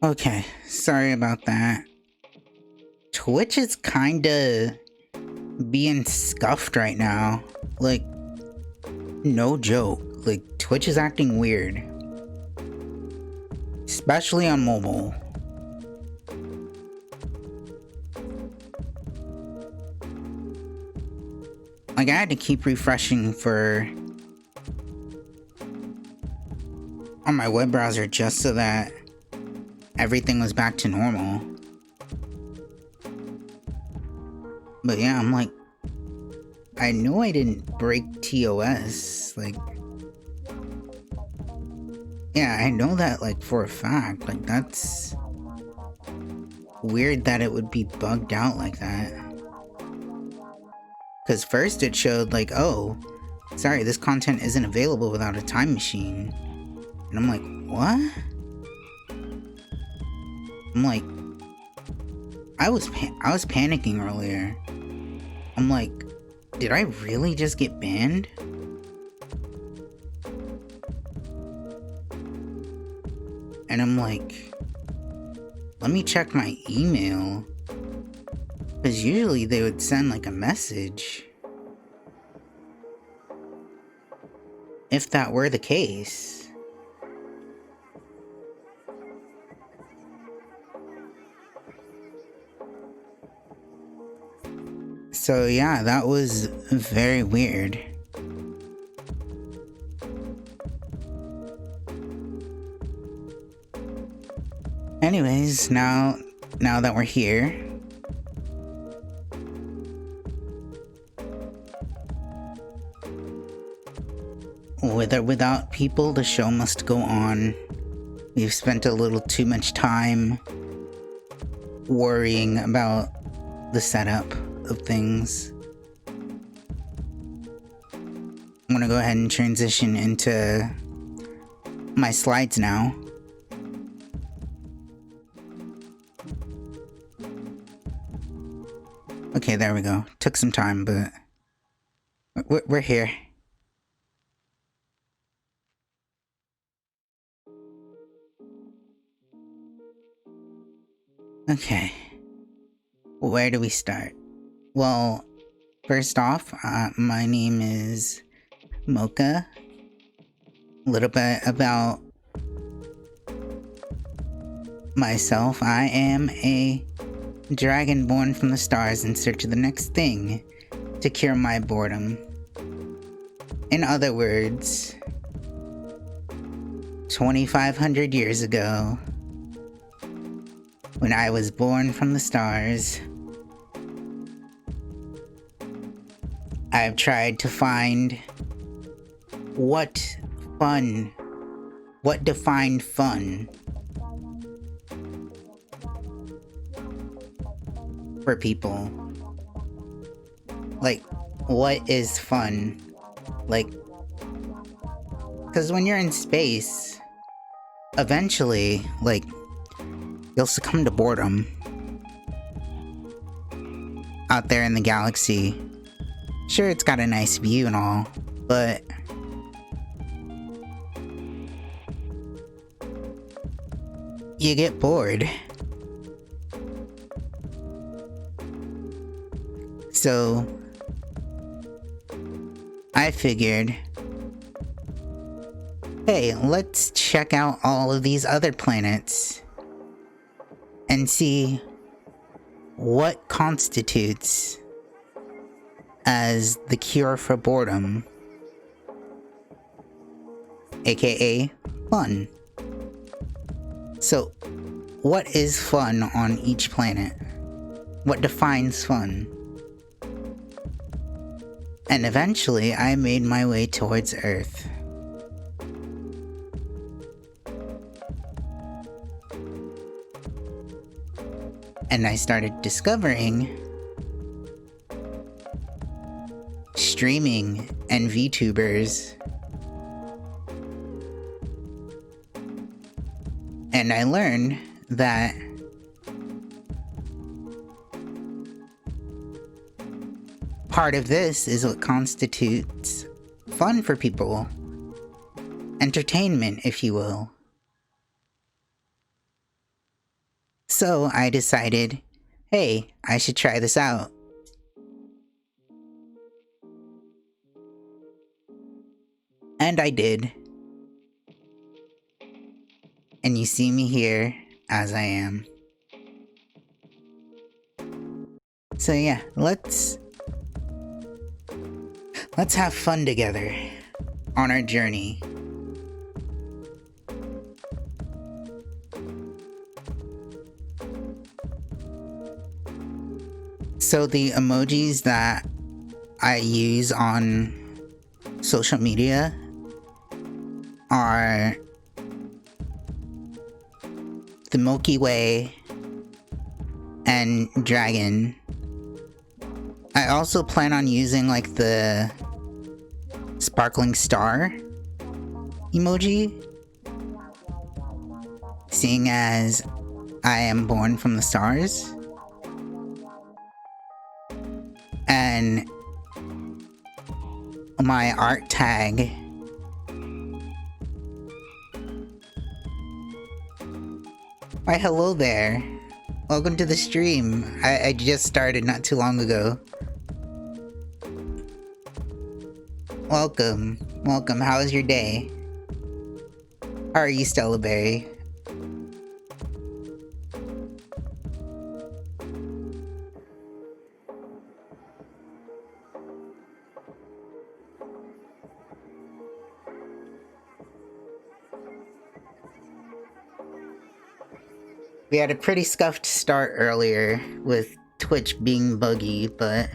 Okay, sorry about that. Twitch is kinda being scuffed right now. Like, no joke. Like, Twitch is acting weird. Especially on mobile. Like, I had to keep refreshing on my web browser just so that everything was back to normal. But yeah, I'm like, I know I didn't break TOS, like, yeah, I know that, like, for a fact. Like, that's weird that it would be bugged out like that. Because first it showed, like, oh, sorry, this content isn't available without a time machine. And I'm like, what? I'm like, I was panicking earlier. I'm like, did I really just get banned? And I'm like, let me check my email. Because usually they would send like a message. If that were the case. So yeah, that was very weird. Anyways, now that we're here, With or without people, the show must go on. We've spent a little too much time worrying about the setup of things. I'm gonna go ahead and transition into my slides now. Okay, there we go. Took some time, but we're here. Okay. Where do we start? Well, first off, my name is Mocha. A little bit about myself. I am a dragon born from the stars in search of the next thing to cure my boredom. In other words, 2,500 years ago, when I was born from the stars, I've tried to find what defined fun for people. Like, what is fun? Like, because when you're in space, eventually, like, you'll succumb to boredom out there in the galaxy. Sure, it's got a nice view and all, but you get bored. So I figured, hey, let's check out all of these other planets and see what constitutes as the cure for boredom, aka fun. So, what is fun on each planet? What defines fun? And eventually, I made my way towards Earth. And I started discovering streaming and VTubers. And I learned that part of this is what constitutes fun for people. Entertainment, if you will. So I decided, hey, I should try this out. And I did. And you see me here as I am. So yeah, let's have fun together on our journey. So the emojis that I use on social media are the Milky Way and dragon. I also plan on using like the sparkling star emoji, seeing as I am born from the stars. And my art tag why hello there. Welcome to the stream. I just started not too long ago. Welcome. How was your day? How are you, Stella Berry? We had a pretty scuffed start earlier with Twitch being buggy, but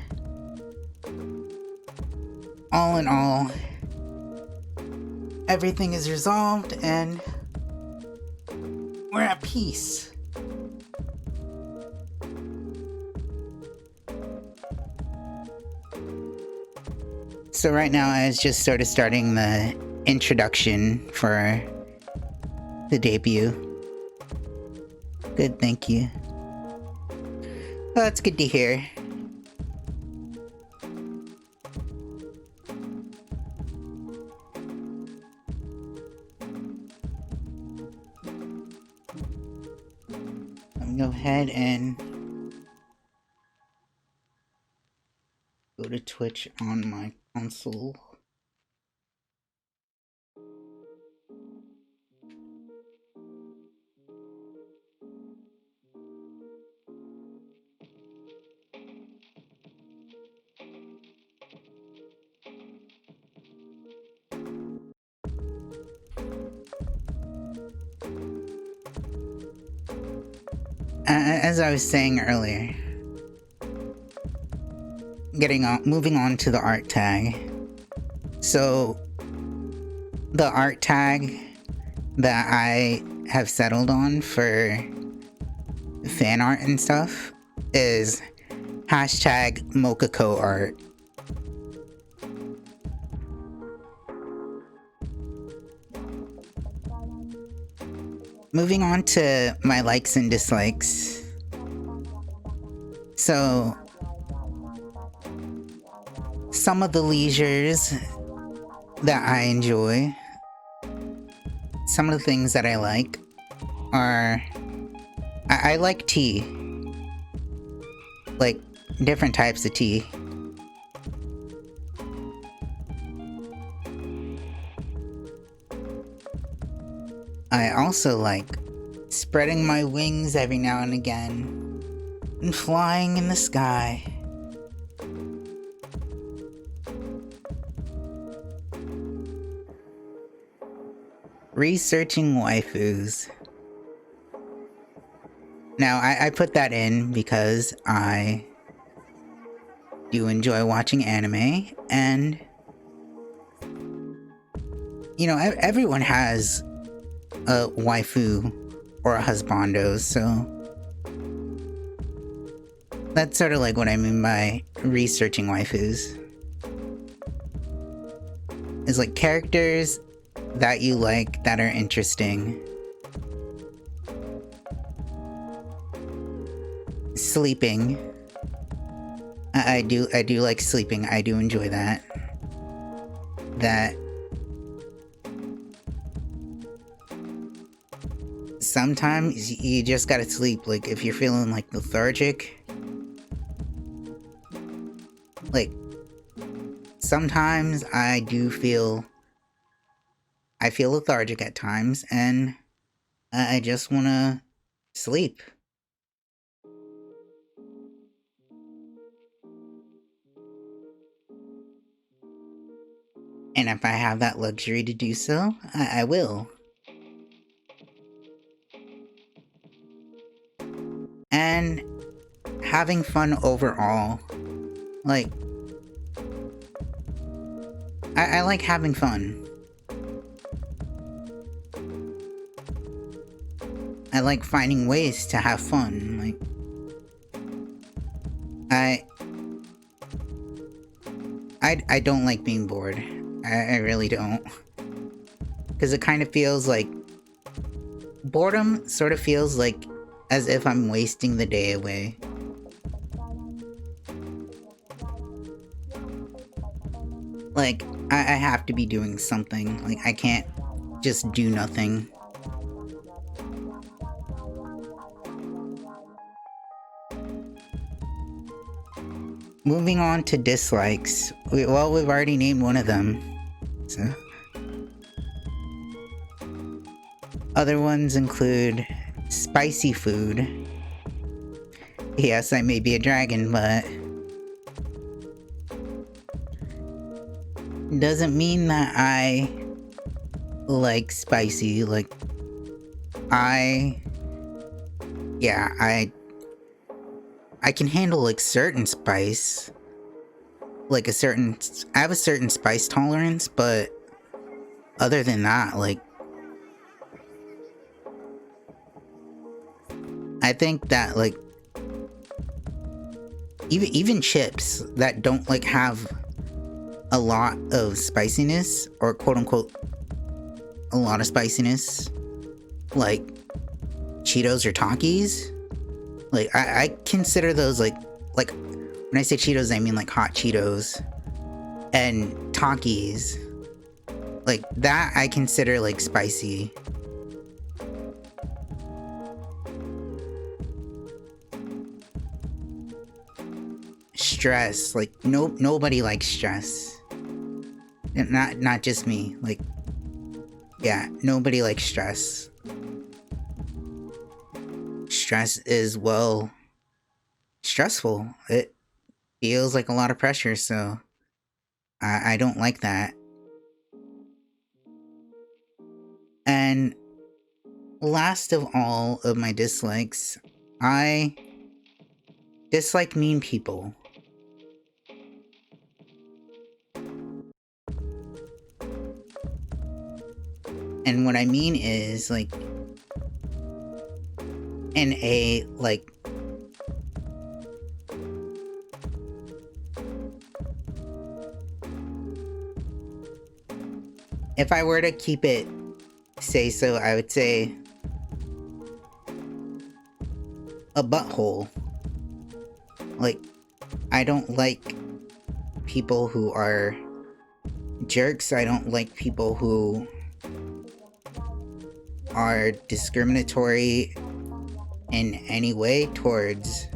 all in all, everything is resolved and we're at peace. So right now I just sort of starting the introduction for the debut. Good, thank you. Well, that's good to hear. Go ahead and go to Twitch on my console. As I was saying earlier, moving on to the art tag. So, the art tag that I have settled on for fan art and stuff is hashtag Mokako art. Moving on to my likes and dislikes. So, some of the leisures that I enjoy, some of the things that I like are, I like tea. Like, different types of tea. I also like spreading my wings every now and again and flying in the sky. Researching waifus. Now, I put that in because I do enjoy watching anime, and you know, everyone has a waifu or a husbando, so that's sort of like what I mean by researching waifus. It's like characters that you like that are interesting. Sleeping. I do like sleeping. I do enjoy that. Sometimes you just gotta sleep. Like, if you're feeling like lethargic, like sometimes I feel lethargic at times, and I just wanna sleep. And if I have that luxury to do so, I will. And having fun overall. Like, I like having fun. I like finding ways to have fun. Like, I don't like being bored. I really don't. Because it kind of feels like... Boredom sort of feels like as if I'm wasting the day away. Like, I have to be doing something. Like, I can't just do nothing. Moving on to dislikes. Well, we've already named one of them. So. Other ones include spicy food. Yes, I may be a dragon, but doesn't mean that I like spicy. Like, I can handle like certain spice. Like I have a certain spice tolerance, but other than that, like, I think that, like, even chips that don't, like, have a lot of spiciness, or quote-unquote a lot of spiciness, like Cheetos or Takis, like, I consider those, like, when I say Cheetos, I mean, like, hot Cheetos, and Takis, like, that I consider, like, spicy. Stress, like, nobody likes stress. Not just me, like, yeah, nobody likes stress. Stress is, well, stressful. It feels like a lot of pressure, so I don't like that. And last of all of my dislikes, I dislike mean people. And what I mean is, like, in a, like, if I were to keep it say so, I would say a butthole. Like, I don't like people who are jerks. I don't like people who are discriminatory in any way towards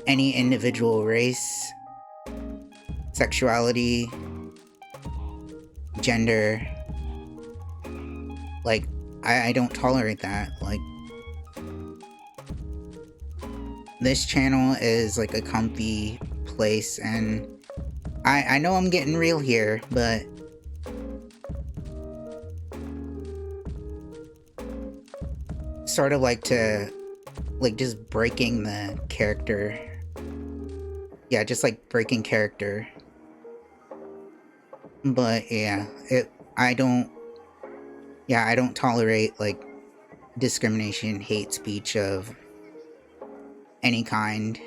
any individual race, sexuality, gender. Like, I don't tolerate that. Like, this channel is like a comfy place, and I know I'm getting real here, but sort of like to, like, just breaking the character. Yeah, just like breaking character. But yeah, I don't tolerate, like, discrimination, hate speech of any kind.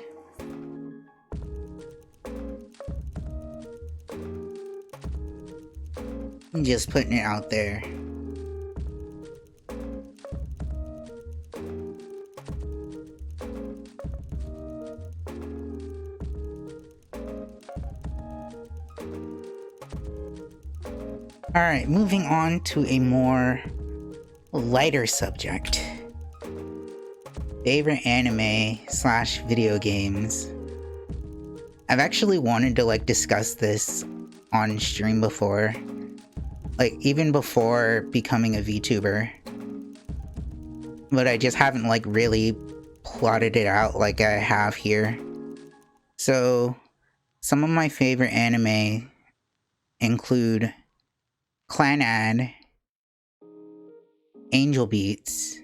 I'm just putting it out there. Alright, moving on to a more lighter subject. Favorite anime / video games. I've actually wanted to, like, discuss this on stream before. Like, even before becoming a VTuber. But I just haven't, like, really plotted it out like I have here. So, some of my favorite anime include Clanad, Angel Beats,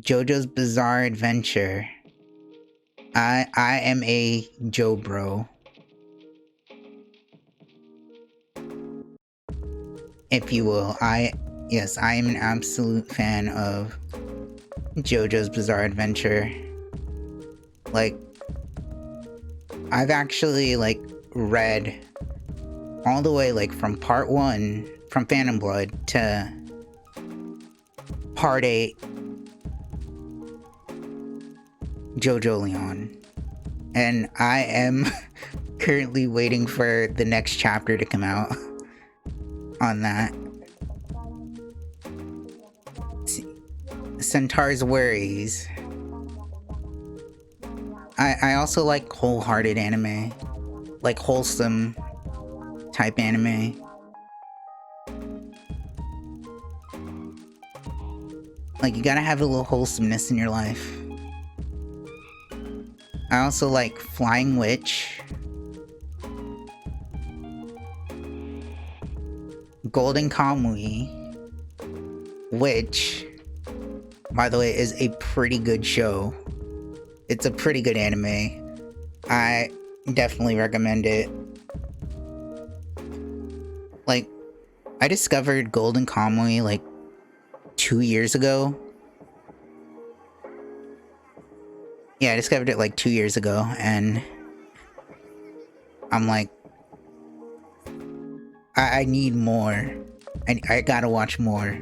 JoJo's Bizarre Adventure. I am a Joe bro. If you will. Yes, I am an absolute fan of JoJo's Bizarre Adventure. Like, I've actually, like, read all the way, like, from part 1, from Phantom Blood, to part 8, JoJo Leon. And I am currently waiting for the next chapter to come out on that. Centaur's Worries. I also like wholehearted anime. Like, wholesome type anime. Like, you gotta have a little wholesomeness in your life. I also like Flying Witch, Golden Kamui, which, by the way, is a pretty good show. It's a pretty good anime. I definitely recommend it. Like, I discovered Golden Kamuy like 2 years ago. Yeah, I discovered it like 2 years ago, and I'm like, I need more. I gotta watch more.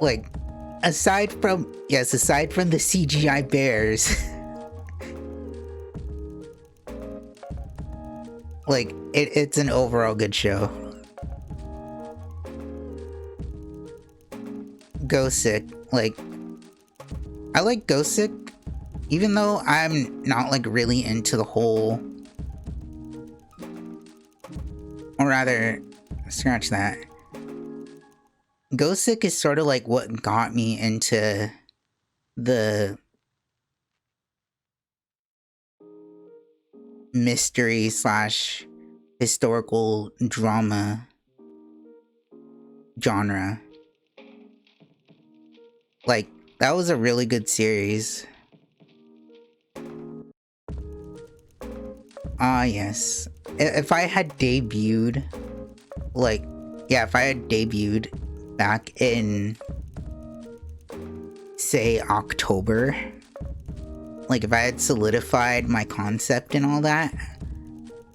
Like, aside from the CGI bears, like, it's an overall good show. Gosick, like, I like Gosick, even though I'm not like really into the whole, or rather, scratch that. Gosick is sort of like what got me into the mystery slash historical drama genre. Like, that was a really good series. Ah, yes. If I had debuted, like, yeah, if I had debuted back in, say, October, like, if I had solidified my concept and all that,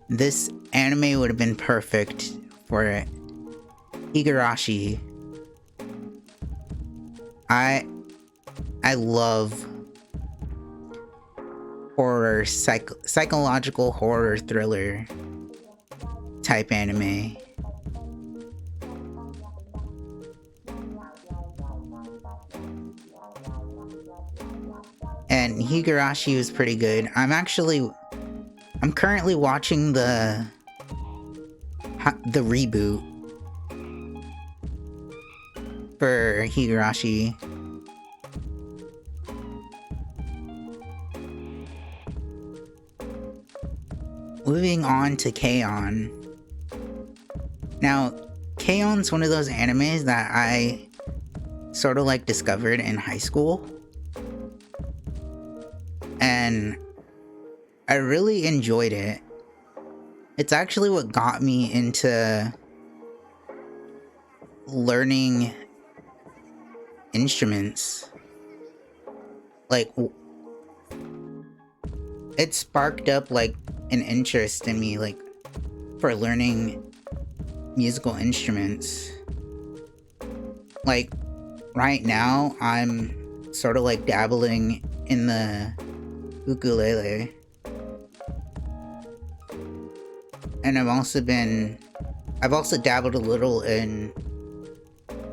this anime would have been perfect for it. Higurashi. I love horror, psychological horror thriller type anime. And Higurashi was pretty good. I'm currently watching the reboot for Higurashi. Moving on to K-On! Now, K-On's one of those animes that I sort of like discovered in high school. And I really enjoyed it. It's actually what got me into learning instruments. Like, it sparked up like an interest in me, like, for learning musical instruments. Like, right now I'm sort of like dabbling in the ukulele, and I've also dabbled a little in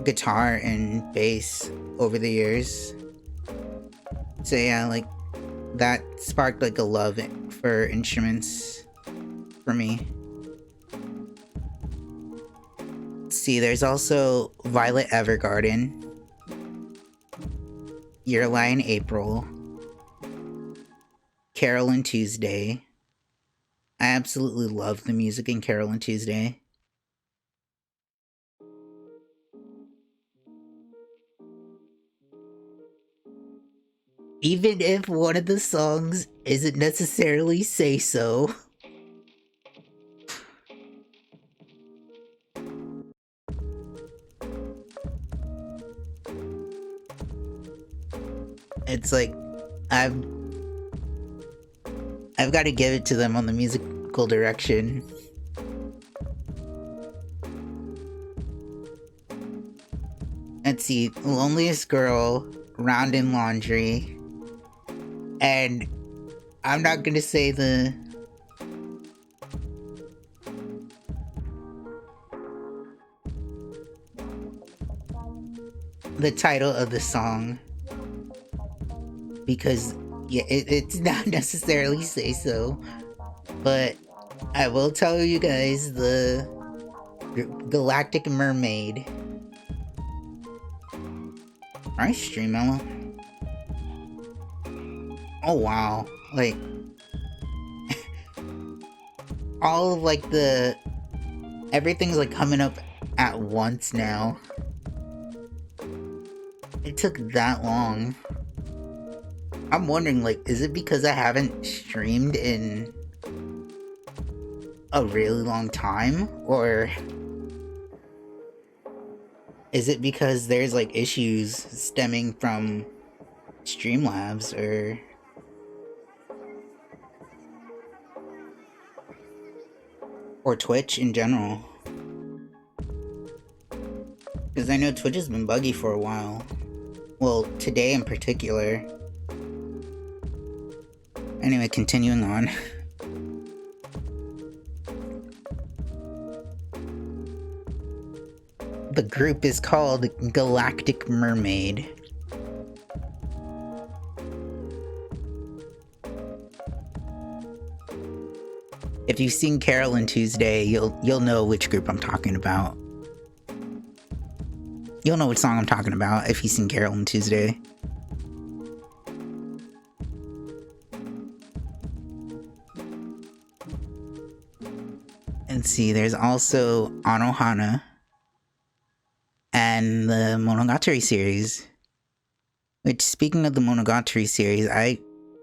guitar and bass over the years. So yeah, like, that sparked like a love for instruments for me. Let's see, there's also Violet Evergarden, Your Lie in April, Carol and Tuesday. I absolutely love the music in Carol and Tuesday. Even if one of the songs isn't necessarily Say So. It's like, I've got to give it to them on the musical direction. Let's see, Loneliest Girl, Round in Laundry, and I'm not gonna say the title of the song, because yeah, it's not necessarily Say So, but I will tell you guys the Galactic Mermaid. Nice stream, Ella. Oh wow, like all of like the Everything's like coming up at once now. It took that long. I'm wondering, like, is it because I haven't streamed in a really long time? Or is it because there's like issues stemming from Streamlabs or Twitch in general? Because I know Twitch has been buggy for a while. Well, today in particular. Anyway, continuing on. The group is called Galactic Mermaid. If you've seen Carolyn Tuesday, you'll know which group I'm talking about. You'll know which song I'm talking about if you've seen Carolyn Tuesday. And see, there's also Anohana and the Monogatari series. Which, speaking of the Monogatari series, I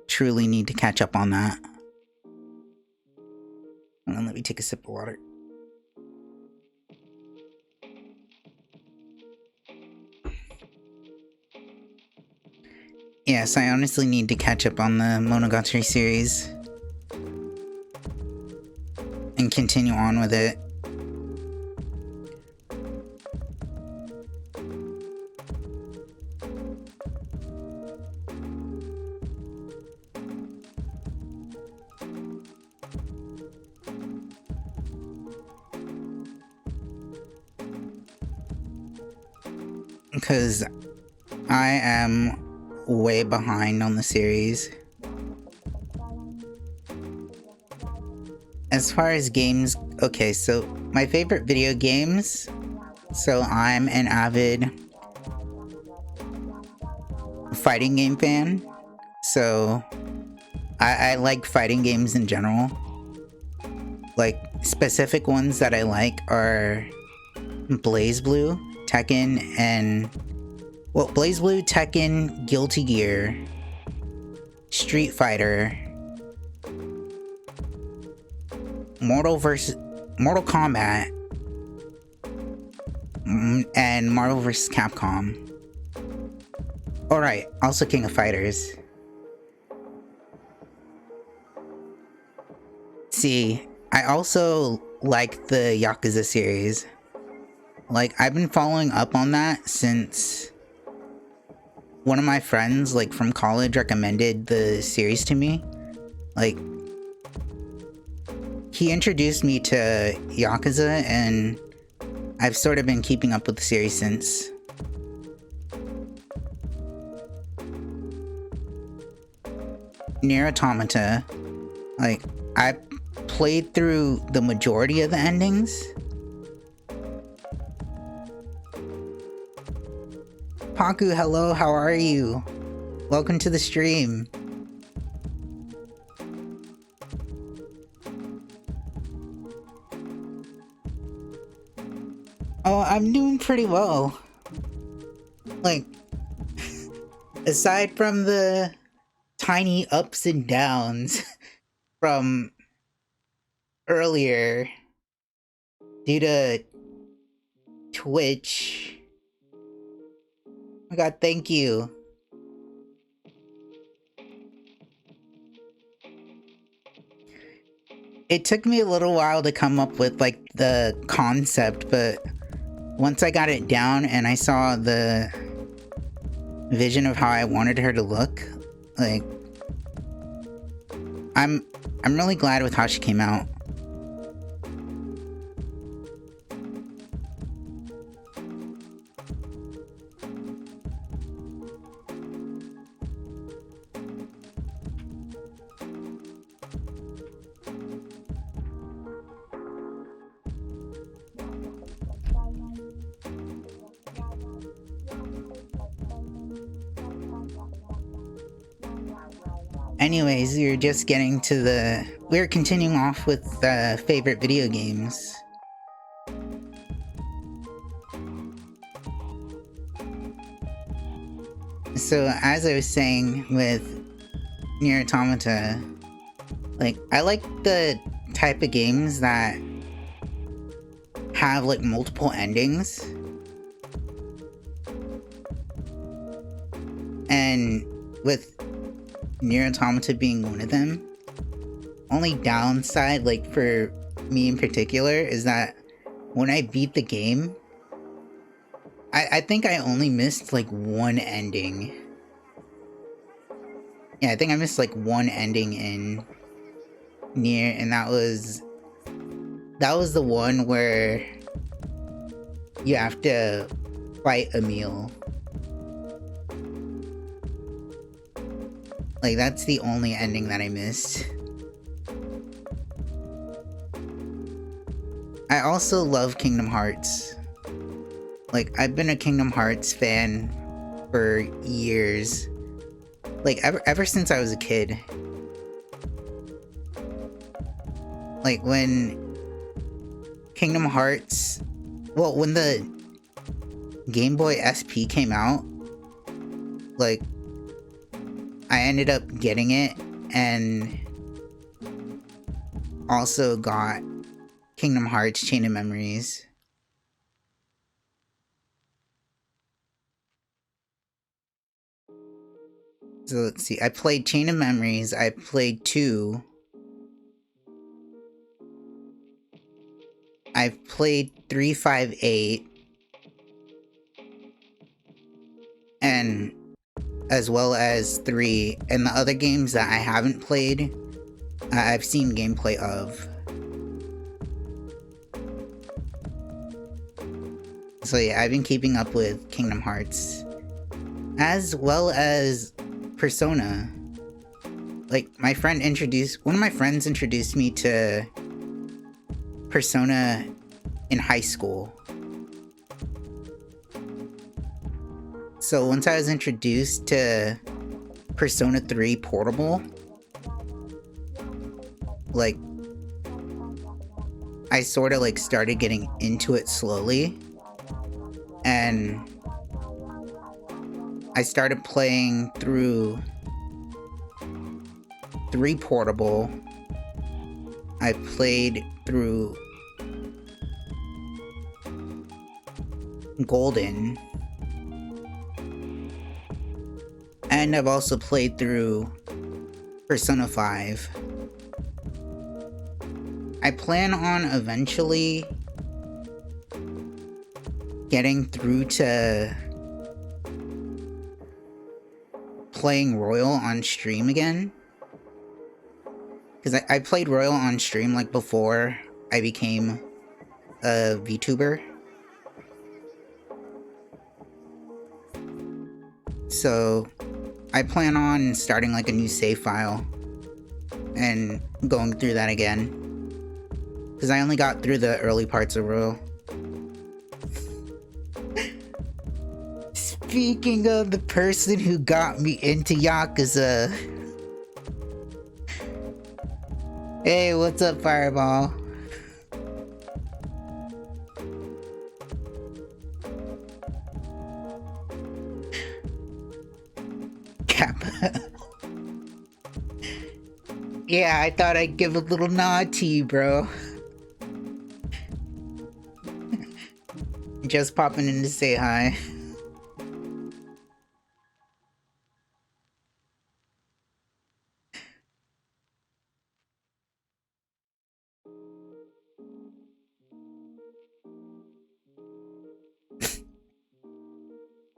truly need to catch up on that. Hold on, let me take a sip of water. Yes, I honestly need to catch up on the Monogatari series. And continue on with it. Because I am way behind on the series. As far as games, okay, so my favorite video games, so I'm an avid fighting game fan, so I like fighting games in general. Like, specific ones that I like are BlazBlue, Tekken, and... well, BlazBlue, Tekken, Guilty Gear, Street Fighter, Mortal Kombat, and Marvel vs. Capcom. Alright, also King of Fighters. See, I also like the Yakuza series. Like, I've been following up on that since one of my friends, like, from college recommended the series to me. Like, he introduced me to Yakuza, and I've sort of been keeping up with the series since. Nier Automata, like, I played through the majority of the endings. Paku, hello, how are you? Welcome to the stream. Oh, I'm doing pretty well. Like, aside from the tiny ups and downs from earlier due to Twitch. Oh my god, thank you. It took me a little while to come up with, like, the concept, but once I got it down and I saw the vision of how I wanted her to look, like, I'm really glad with how she came out. Anyways, we're just getting to we're continuing off with favorite video games. So as I was saying with Nier Automata, like, I like the type of games that have like multiple endings. And with Nier Automata being one of them, only downside, like for me in particular, is that when I beat the game, I think I only missed like one ending. Yeah, I think I missed like one ending in Nier, and that was the one where you have to fight Emil. Like, that's the only ending that I missed. I also love Kingdom Hearts. Like, I've been a Kingdom Hearts fan for years. Like, ever since I was a kid. Like, when Kingdom Hearts... Well, when the Game Boy SP came out, like, I ended up getting it, and also got Kingdom Hearts Chain of Memories. So let's see, I played Chain of Memories, I played 2. I've played 358. And as well as 3. And the other games that I haven't played, I've seen gameplay of. So yeah, I've been keeping up with Kingdom Hearts. As well as Persona. Like, one of my friends introduced me to Persona in high school. So once I was introduced to Persona 3 Portable, like, I sort of like started getting into it slowly, and I started playing through 3 Portable. I played through Golden, and I've also played through Persona 5. I plan on eventually getting through to playing Royal on stream again. Because I played Royal on stream like before I became a VTuber. So I plan on starting like a new save file and going through that again. Because I only got through the early parts of Royal. Speaking of the person who got me into Yakuza. Hey, what's up, Fireball? Kappa. Yeah, I thought I'd give a little nod to you, bro. Just popping in to say hi.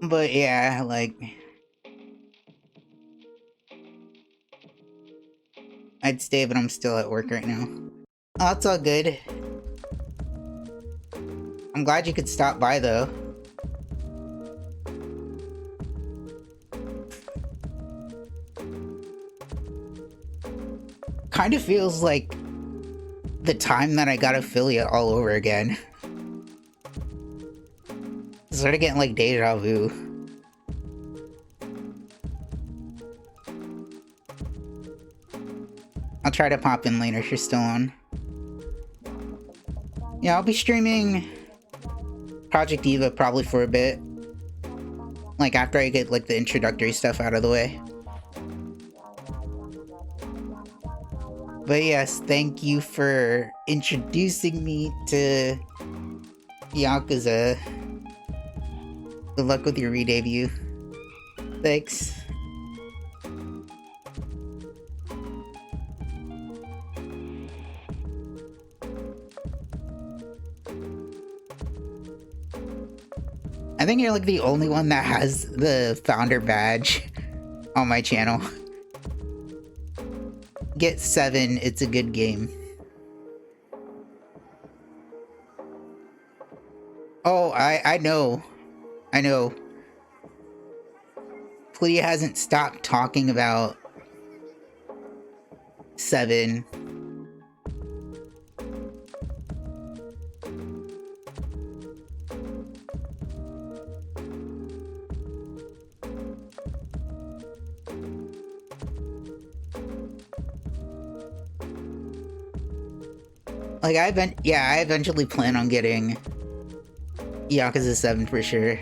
But yeah, like, I'd stay, but I'm still at work right now. Oh, it's all good. I'm glad you could stop by, though. Kind of feels like the time that I got affiliate all over again. Sort of getting like deja vu. I'll try to pop in later if you're still on. Yeah, I'll be streaming Project Eva probably for a bit. Like, after I get, like, the introductory stuff out of the way. But yes, thank you for introducing me to Yakuza. Good luck with your re-debut. Thanks. I think you're like the only one that has the founder badge on my channel. Get 7, it's a good game. Oh, I know. I know. Flea hasn't stopped talking about 7. Like, I eventually plan on getting Yakuza 7 for sure.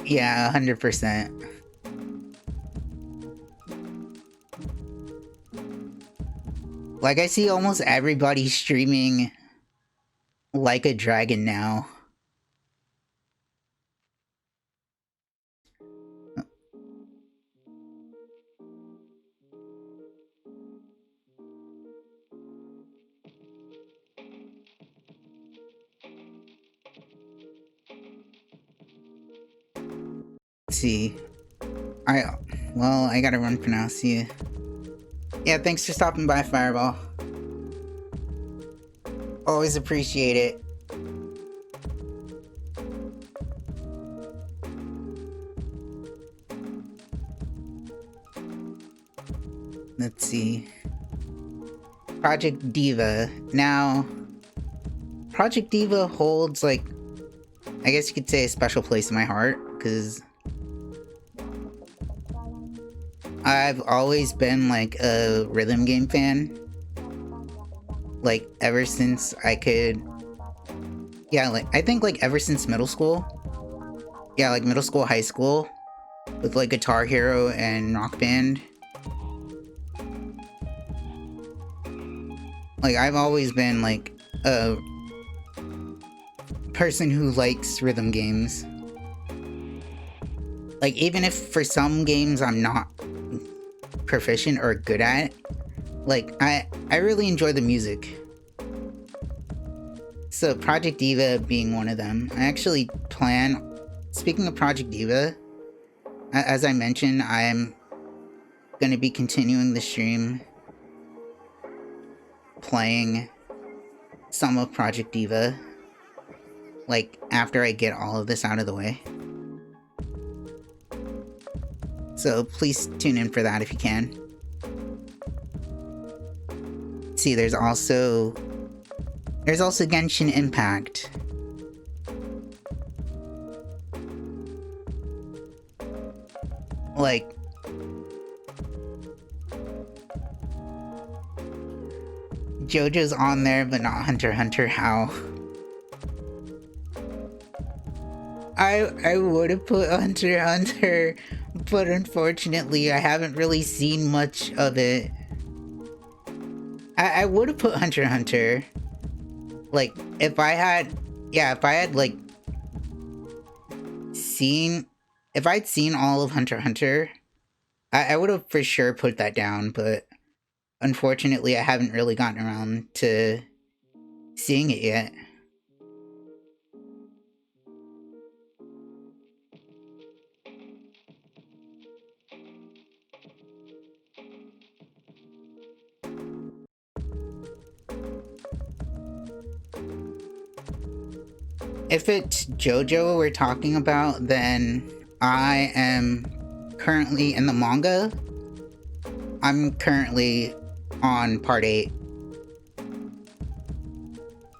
Yeah, 100%. Like, I see almost everybody streaming Like a Dragon now. Let's see. Well, I gotta run for now. See ya. Yeah, thanks for stopping by, Fireball. Always appreciate it. Let's see. Project Diva. Now, Project Diva holds, like, I guess you could say a special place in my heart, because I've always been, like, a rhythm game fan. Like, ever since I could... Yeah, like, I think, like, ever since middle school. Yeah, like, middle school, high school. With, like, Guitar Hero and Rock Band. Like, I've always been, like, a person who likes rhythm games. Like, even if for some games I'm not proficient or good at, like, I really enjoy the music. So Project Diva being one of them. I actually plan... Speaking of Project Diva, as I mentioned, I'm gonna be continuing the stream playing some of Project Diva, like, after I get all of this out of the way. So please tune in for that if you can. See, there's also Genshin Impact. Like, JoJo's on there, but not Hunter x Hunter. How? I would have put Hunter x Hunter, but unfortunately I haven't really seen much of it. I would have put Hunter x Hunter. Like, if I had, like, if I'd seen all of Hunter x Hunter, I would have for sure put that down, but unfortunately I haven't really gotten around to seeing it yet. If it's JoJo we're talking about, then I am currently in the manga. I'm currently on part 8.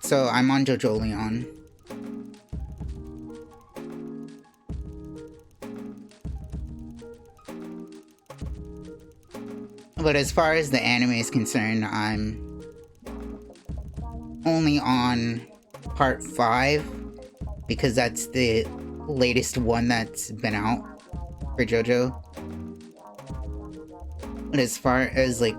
So I'm on JoJo Leon. But as far as the anime is concerned, I'm only on part 5 because that's the latest one that's been out for JoJo. But as far as like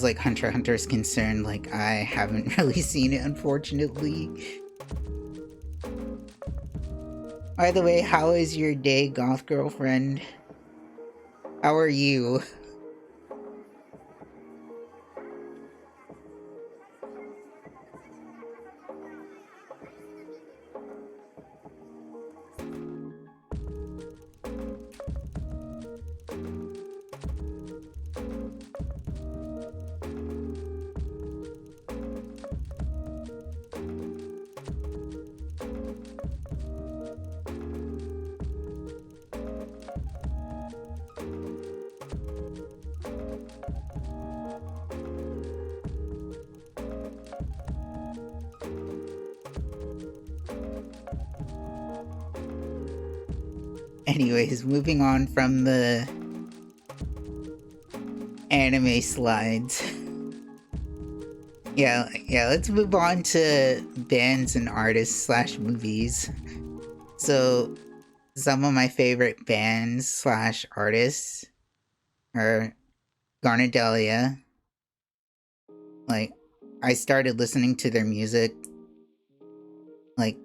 like Hunter x Hunter is concerned, like I haven't really seen it, unfortunately. By the way, how is your day, goth girlfriend? How are you? Anyways, moving on from the anime slides. Yeah, let's move on to bands and artists / movies. So, some of my favorite bands / artists are Garnadelia. Like, I started listening to their music, like,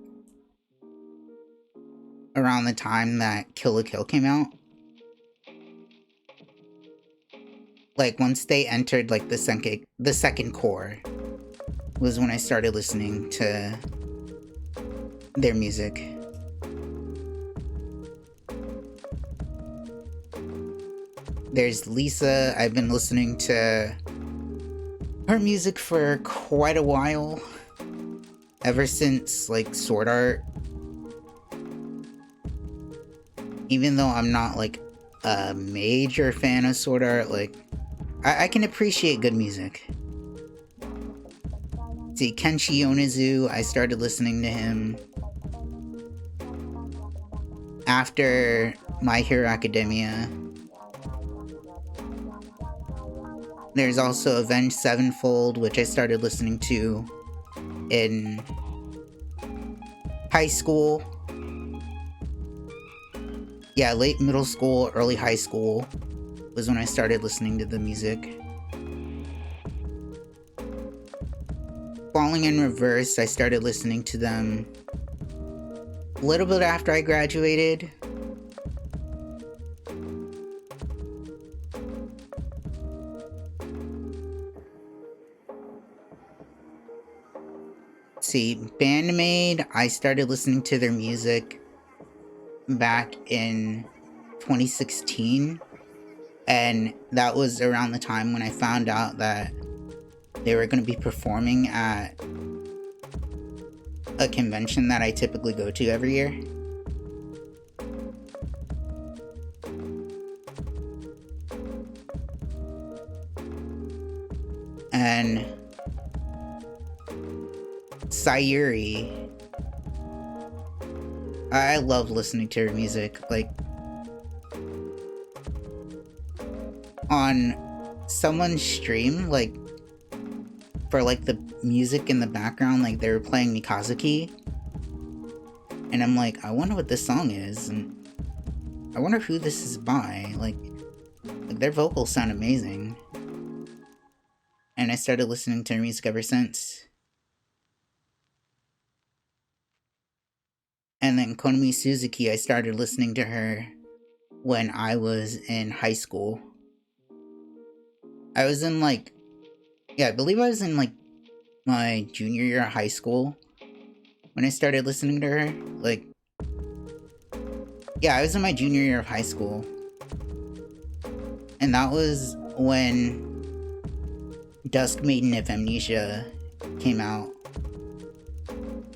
around the time that Kill la Kill came out. Like, once they entered, like, the second core was when I started listening to their music. There's Lisa. I've been listening to her music for quite a while. Ever since, like, Sword Art. Even though I'm not, like, a major fan of Sword Art, like, I can appreciate good music. See, Kenshi Yonezu, I started listening to him after My Hero Academia. There's also Avenged Sevenfold, which I started listening to in high school. Yeah, late middle school, early high school was when I started listening to the music. Falling in Reverse, I started listening to them a little bit after I graduated. See, Bandmade, I started listening to their music back in 2016, and that was around the time when I found out that they were going to be performing at a convention that I typically go to every year. And Sayuri, I love listening to her music. Like, on someone's stream, like, for, like, the music in the background, like, they were playing Mikazuki. And I'm like, I wonder what this song is, and I wonder who this is by. Like their vocals sound amazing. And I started listening to her music ever since. And then Konami Suzuki, I started listening to her when I was in high school. I was in, like, yeah, I believe I was in, like, my junior year of high school when I started listening to her. Like, yeah, I was in my junior year of high school. And that was when Dusk Maiden of Amnesia came out,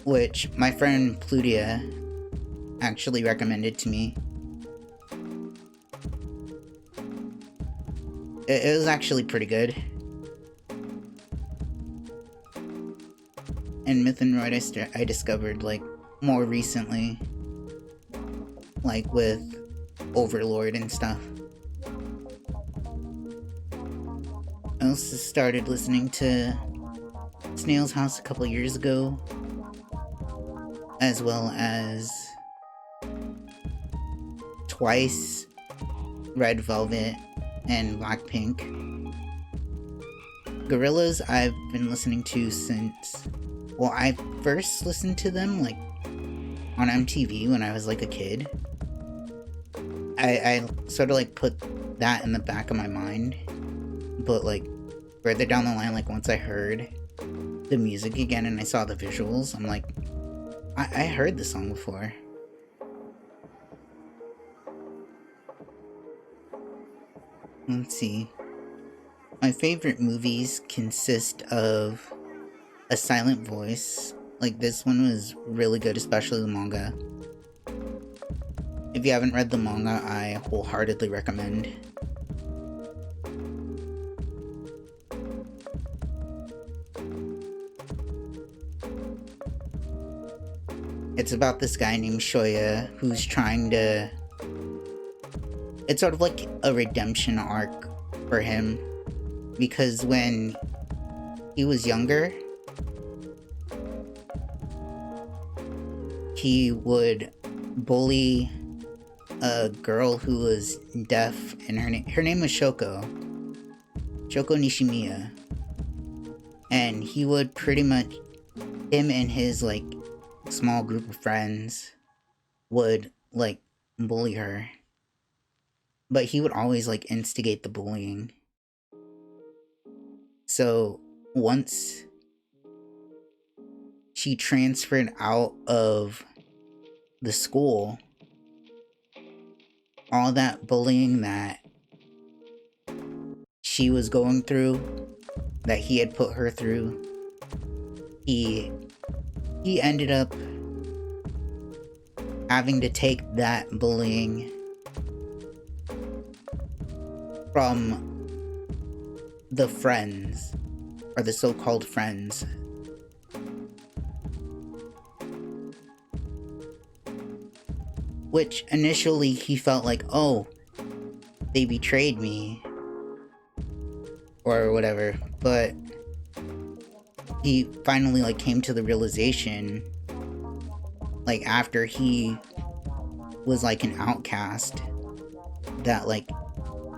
which my friend Plutia actually recommended to me. It was actually pretty good. And Myth and Roid I discovered, like, more recently. Like, with Overlord and stuff. I also started listening to Snail's House a couple years ago. As well as Twice, Red Velvet, and Blackpink. Gorillaz I've been listening to since... Well, I first listened to them, like, on MTV when I was, like, a kid. I sort of, like, put that in the back of my mind. But, like, further down the line, like, once I heard the music again and I saw the visuals, I'm like, I heard the song before. Let's see. My favorite movies consist of a silent voice. Like, this one was really good, especially the manga. If you haven't read the manga, I wholeheartedly recommend. It's about this guy named Shoya who's trying to... It's sort of like a redemption arc for him. Because when he was younger, he would bully a girl who was deaf, and her name was Shoko Nishimiya. And he would pretty much, him and his, like, small group of friends would, like, bully her. But he would always, like, instigate the bullying. So, once she transferred out of the school, all that bullying that she was going through, that he had put her through, he ended up having to take that bullying from the friends, or the so-called friends. Which initially he felt like, oh, they betrayed me, or whatever, but he finally, like, came to the realization, like, after he was, like, an outcast, that, like,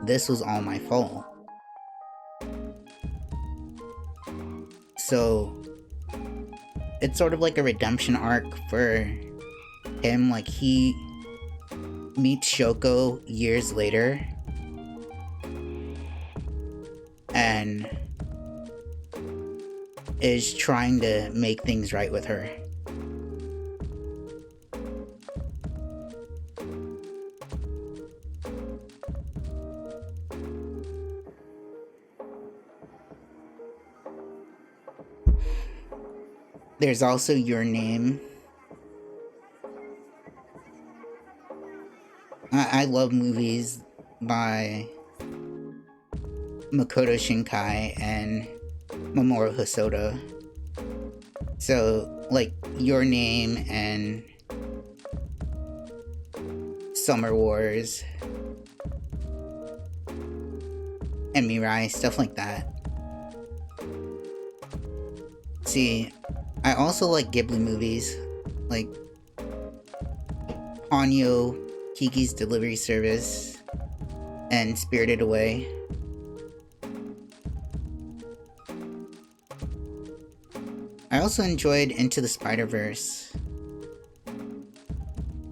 this was all my fault. So, it's sort of like a redemption arc for him. Like, he meets Shoko years later, and is trying to make things right with her. There's also Your Name. I love movies by Makoto Shinkai and Mamoru Hosoda. So, like, Your Name and Summer Wars and Mirai, stuff like that. See, I also like Ghibli movies, like Ponyo, Kiki's Delivery Service, and Spirited Away. I also enjoyed Into the Spider-Verse.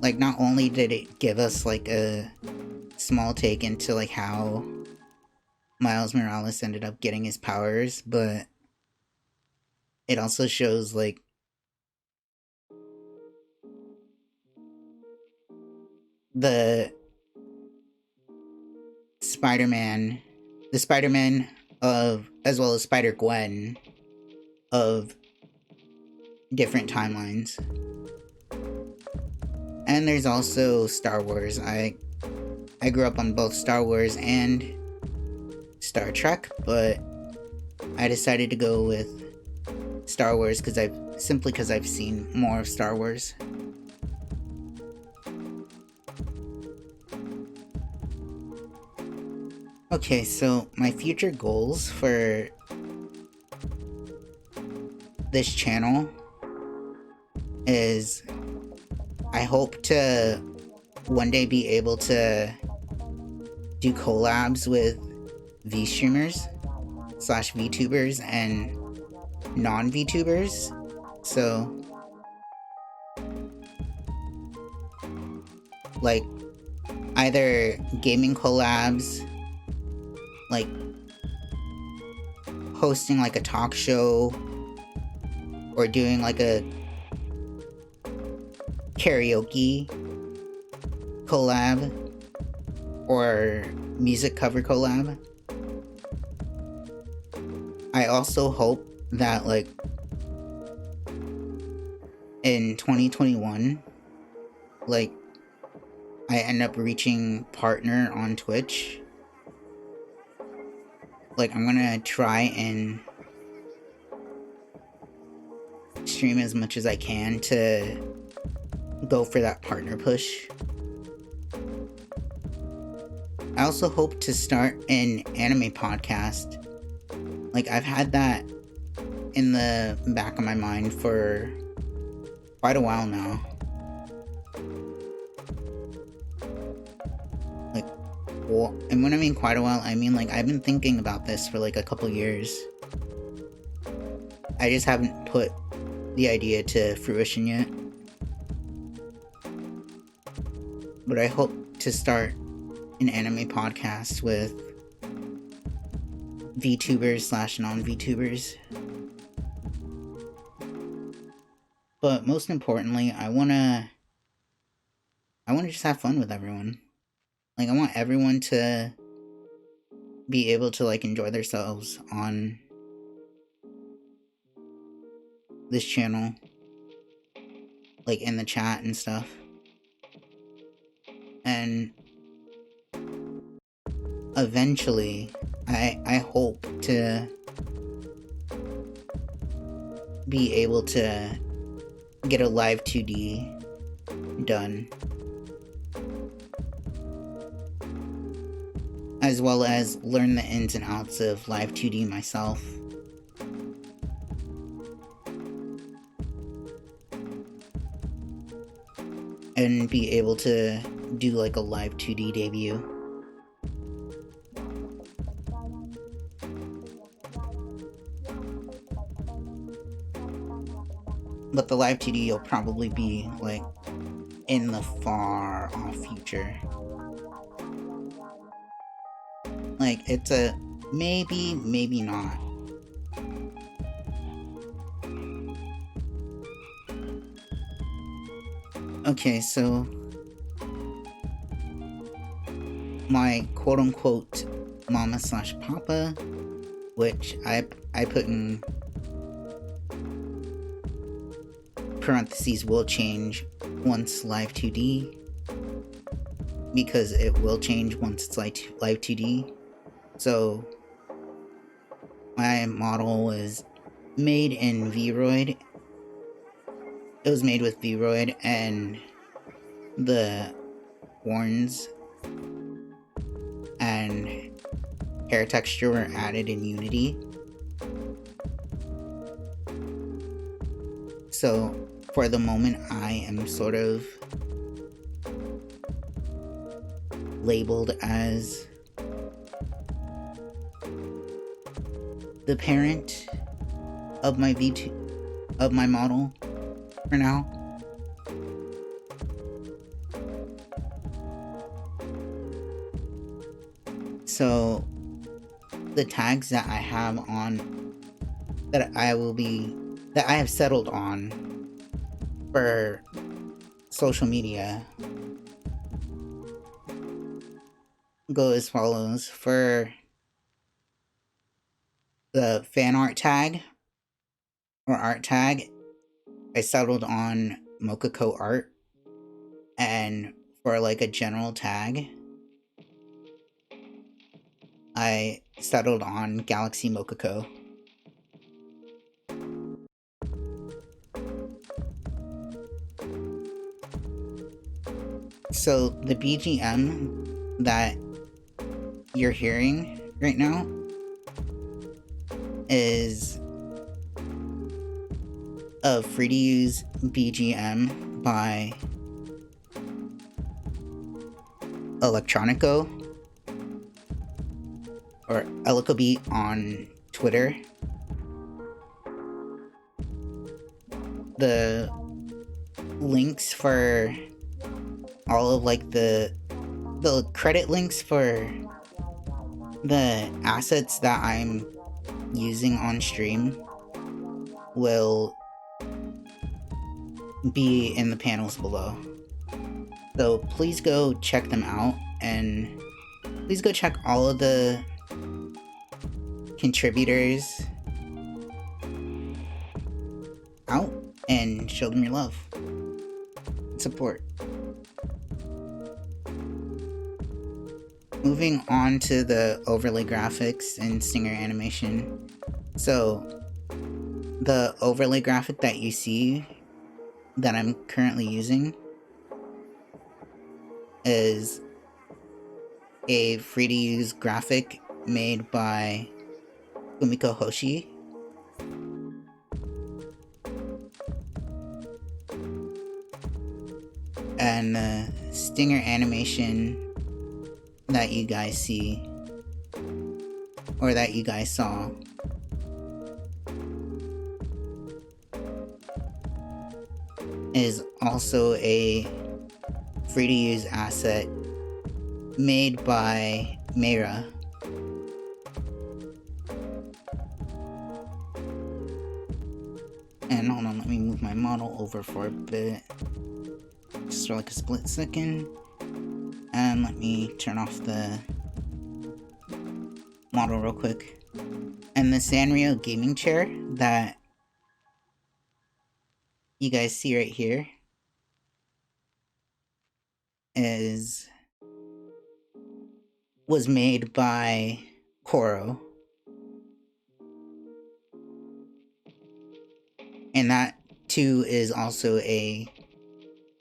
Like, not only did it give us, like, a small take into, like, how Miles Morales ended up getting his powers, but it also shows, like, the Spider-Man of, as well as Spider-Gwen of different timelines. And there's also Star Wars. I grew up on both Star Wars and Star Trek, but I decided to go with Star Wars because I've seen more of Star Wars. Okay, so my future goals for this channel is I hope to one day be able to do collabs with V-streamers / VTubers and non-VTubers. So, like, either gaming collabs, like hosting like a talk show, or doing like a karaoke collab, or music cover collab. I also hope that, like, in 2021, like, I end up reaching partner on Twitch. Like, I'm gonna try and stream as much as I can to go for that partner push. I also hope to start an anime podcast. Like, I've had that in the back of my mind for quite a while now. Like, well, and when I mean quite a while, I mean, like, I've been thinking about this for like a couple years. I just haven't put the idea to fruition yet. But I hope to start an anime podcast with VTubers / non-VTubers. But most importantly, I wanna just have fun with everyone. Like, I want everyone to be able to, like, enjoy themselves on this channel, like, in the chat and stuff. And eventually, I hope to be able to get a live 2D done, as well as learn the ins and outs of live 2D myself. And be able to do like a live 2D debut. But the live 2D will probably be like in the far off future. Like, it's a maybe, maybe not. Okay, so my quote-unquote mama / papa, which I put in parentheses, will change once live 2D, because it will change once it's live 2D. So my model was made in VRoid. It was made with VRoid, and the horns and hair texture were added in Unity. So for the moment, I am sort of labeled as the parent of my model for now. So the tags that I have on, that I have settled on for social media, go as follows. For the fan art tag or art tag, I settled on Mokako Art. and for like a general tag, I settled on Galaxy Mokoko. So the BGM that you're hearing right now is a free to use BGM by Electronico, or Elicobeat on Twitter. The links for all of like the credit links for the assets that I'm using on stream will be in the panels below. So please go check them out, and please go check all of the contributors out and show them your love and support. Moving on to the overlay graphics and stinger animation. So the overlay graphic that you see that I'm currently using is a free to use graphic made by Kumiko Hoshi. And the stinger animation that you guys see, or that you guys saw, is also a free to use asset made by Meira. And hold on, let me move my model over for a bit, just for like a split second. And let me turn off the model real quick. And the Sanrio gaming chair that you guys see right here was made by Koro. And that too is also a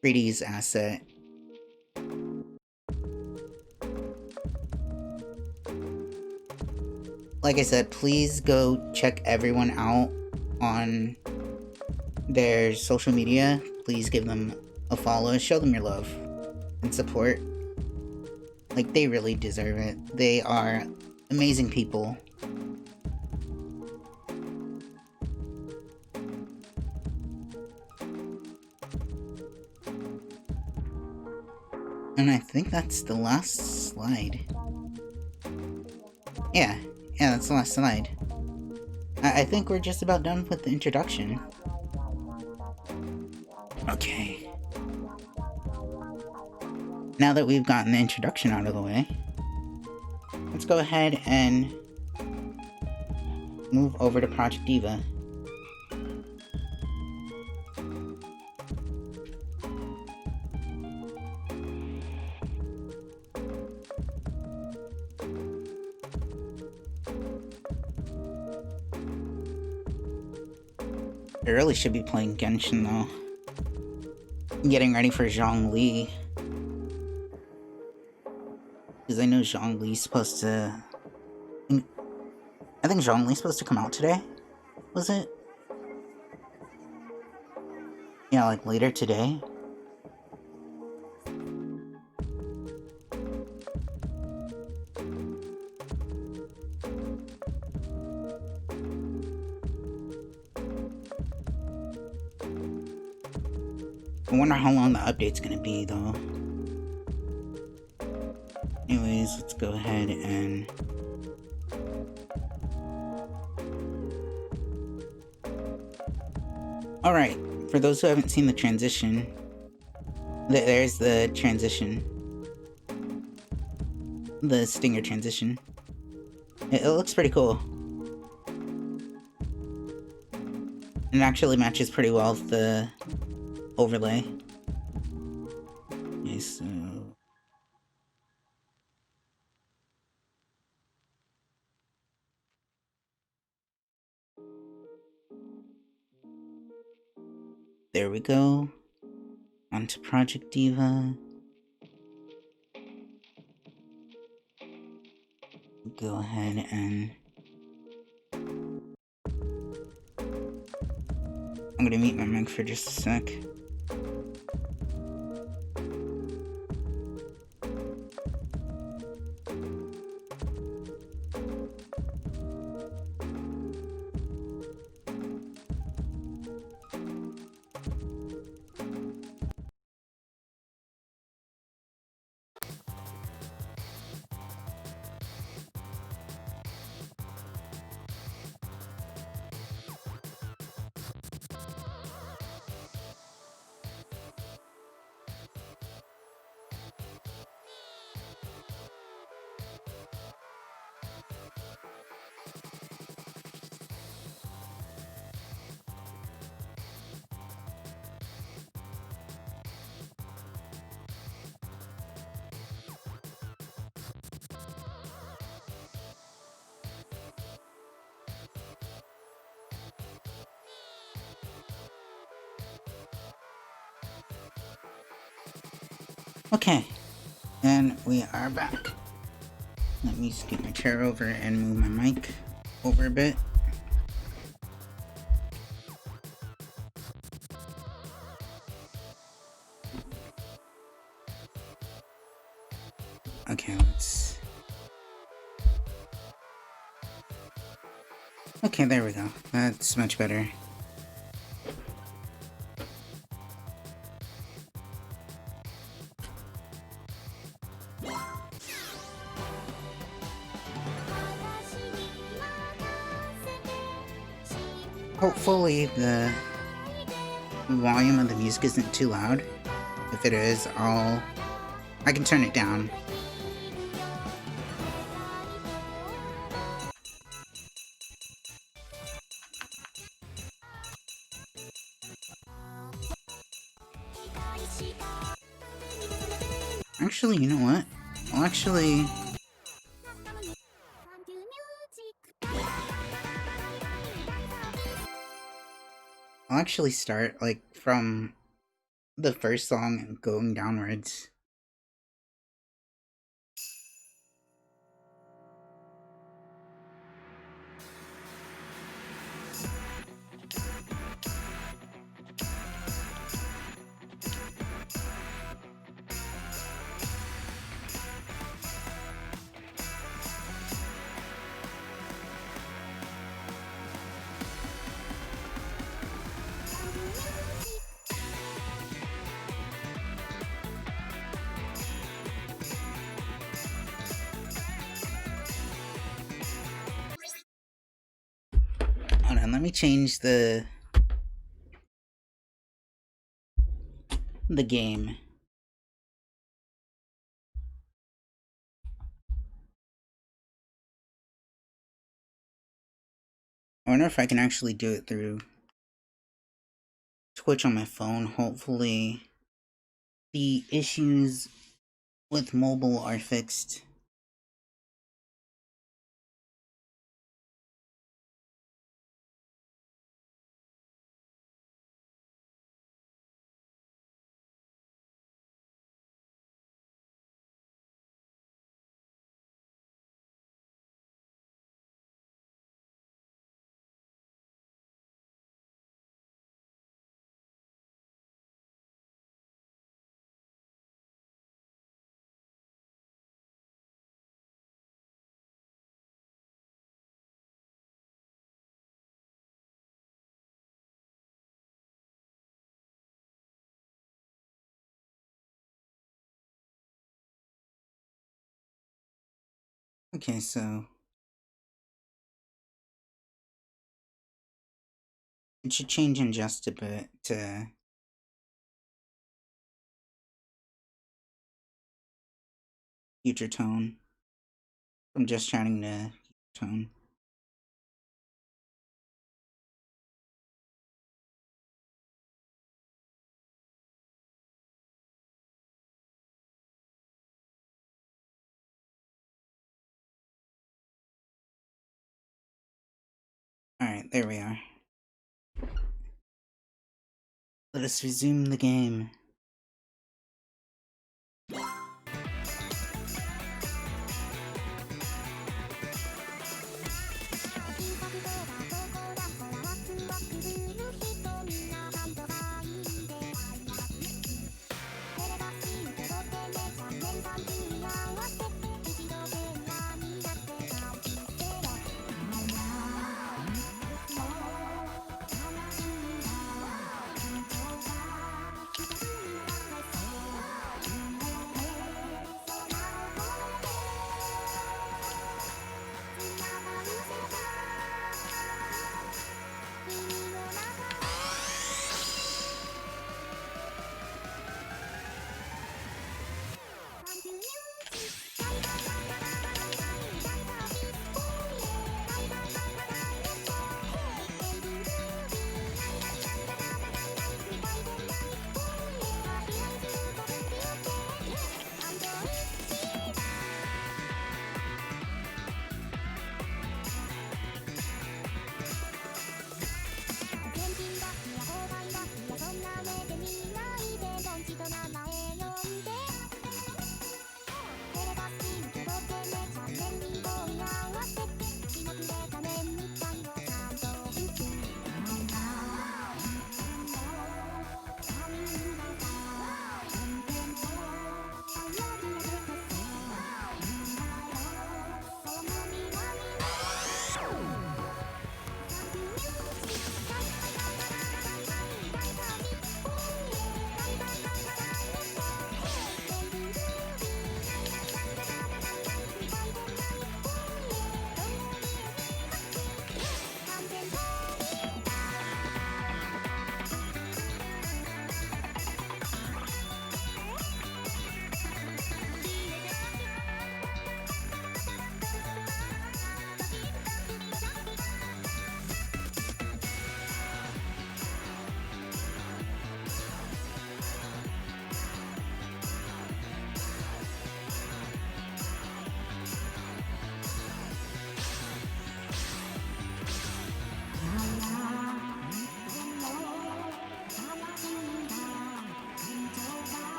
free to use asset. Like I said, please go check everyone out on their social media. Please give them a follow, show them your love and support. Like, they really deserve it. They are amazing people. And I think that's the last slide. Yeah, that's the last slide. I think we're just about done with the introduction. Okay. Now that we've gotten the introduction out of the way, let's go ahead and move over to Project Diva. I really should be playing Genshin though. I'm getting ready for Zhongli. Because I know Zhongli's supposed to... I think Zhongli's supposed to come out today? Was it? Yeah, like later today? I wonder how long the update's gonna be, though. Anyways, let's go ahead and... Alright, for those who haven't seen the transition, there's the transition. The stinger transition. It looks pretty cool. It actually matches pretty well with the overlay. so... There we go. Onto Project Diva. Go ahead and... I'm gonna mute my mic for just a sec. Okay, and we are back. Let me scoot my chair over and move my mic over a bit. Okay, let's... Okay, there we go. That's much better. Hopefully the volume of the music isn't too loud. If it is, I can turn it down. Actually, you know what? I'll actually start, like, from the first song and going downwards. Hold on, let me change the game. I wonder if I can actually do it through Twitch on my phone. Hopefully the issues with mobile are fixed. Okay, so it should change in just a bit to future tone. I'm just chatting to tone. Alright, there we are. Let us resume the game.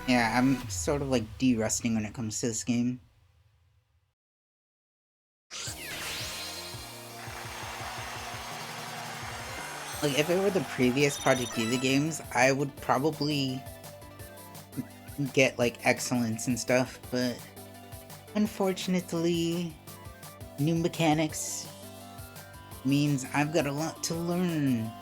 Yeah, I'm sort of like de-rusting when it comes to this game. Like, if it were the previous Project Diva games, I would probably get, like, excellence and stuff, but unfortunately, new mechanics means I've got a lot to learn.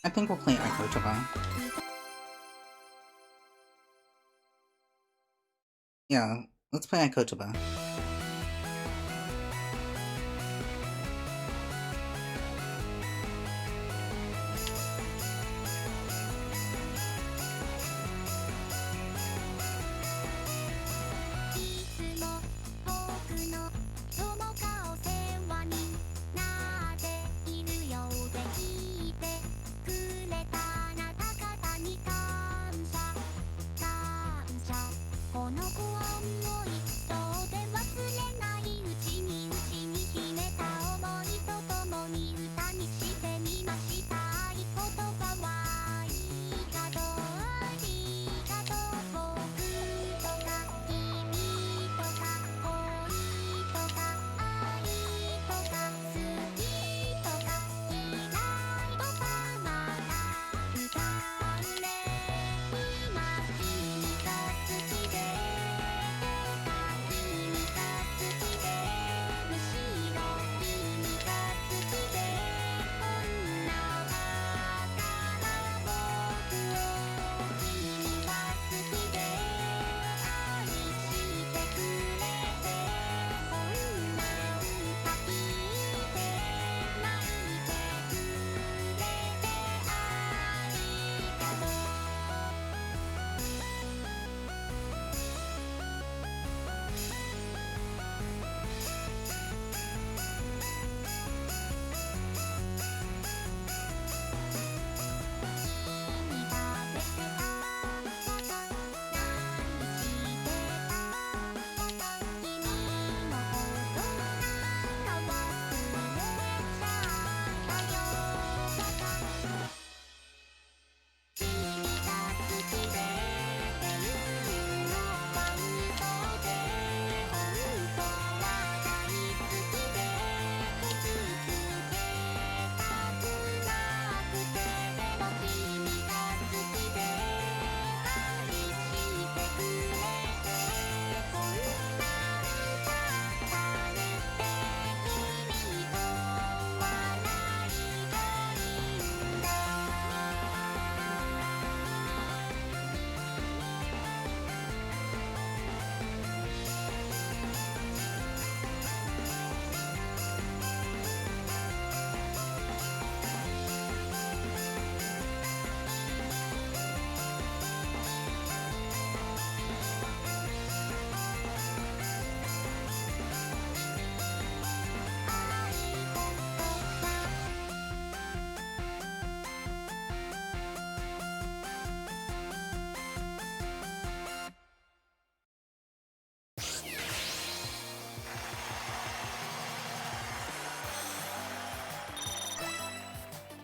I think we'll play Ikotoba. Yeah, let's play Ikotoba.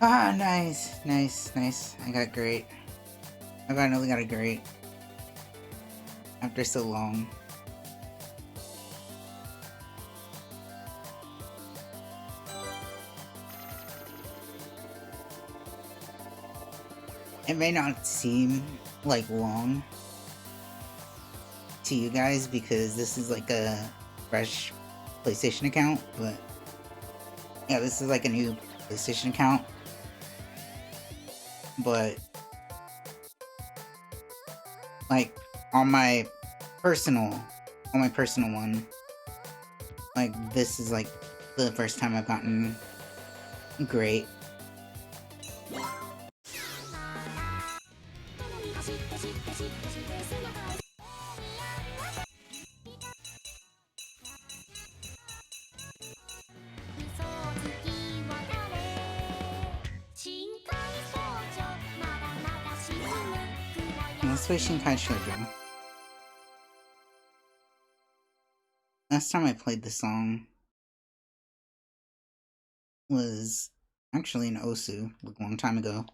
Ah, nice, nice, nice. I got great. I finally got a great. After so long. It may not seem like long to you guys because this is like a fresh PlayStation account, but yeah, this is like a new PlayStation account. But like on my personal one, like this is like the first time I've gotten great. Let's play Shinkai Shoujo. Last time I played the song was actually in Osu, like a long time ago.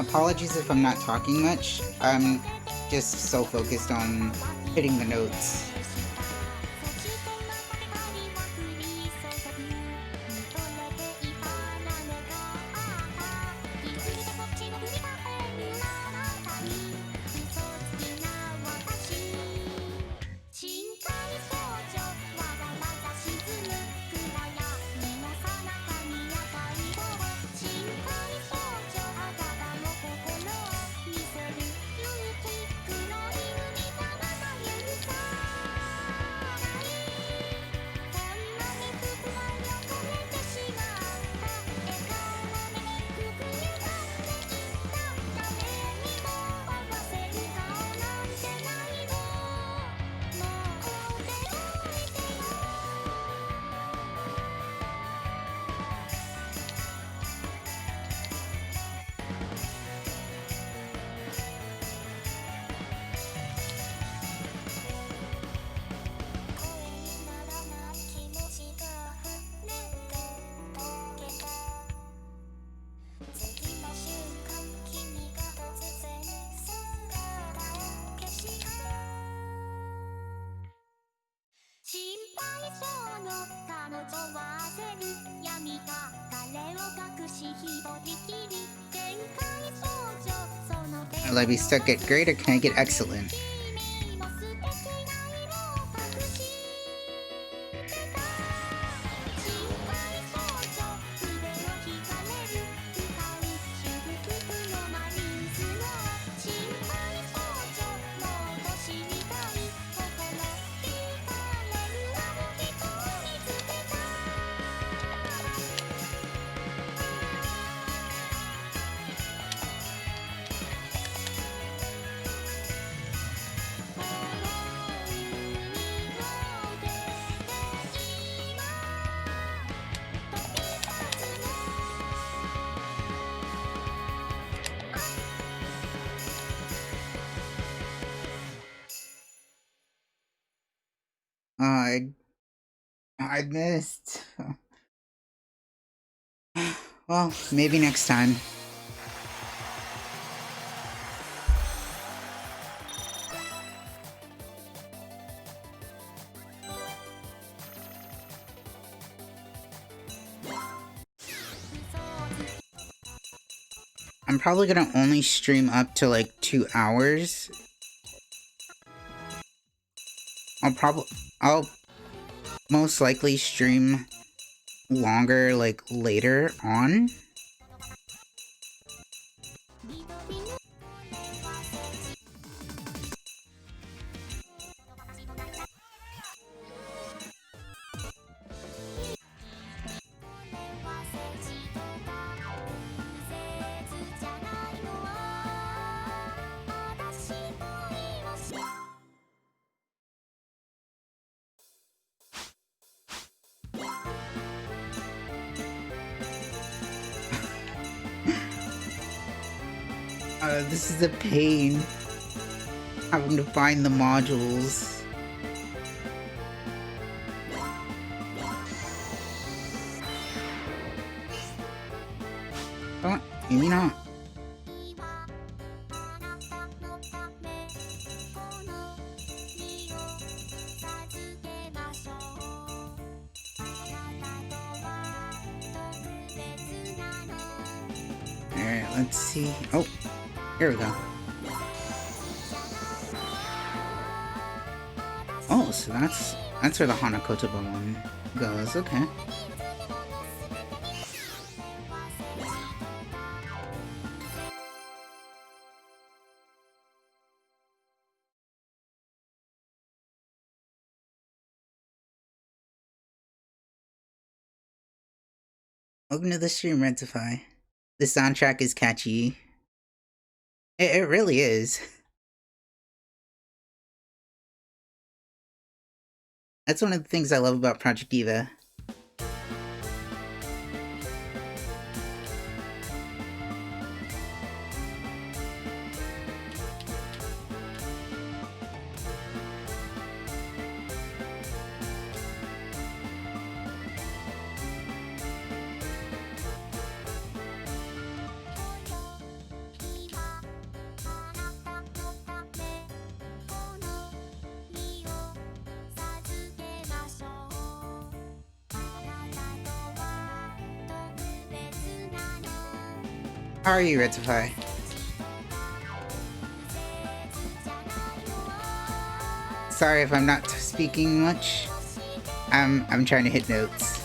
Apologies if I'm not talking much. I'm just so focused on hitting the notes. Will I be stuck at great or can I get excellent? I missed. Well, maybe next time. I'm probably gonna only stream up to like 2 hours. I'll most likely stream longer like later on. This is a pain. Having to find the modules. Oh, maybe not. Alright, let's see. Oh, here we go. Oh, so that's where the Hanakotoba one goes, okay. Welcome to the stream, Rentify. The soundtrack is catchy. It really is. That's one of the things I love about Project Diva. How are you, Rectify? Sorry if I'm not speaking much. I'm trying to hit notes.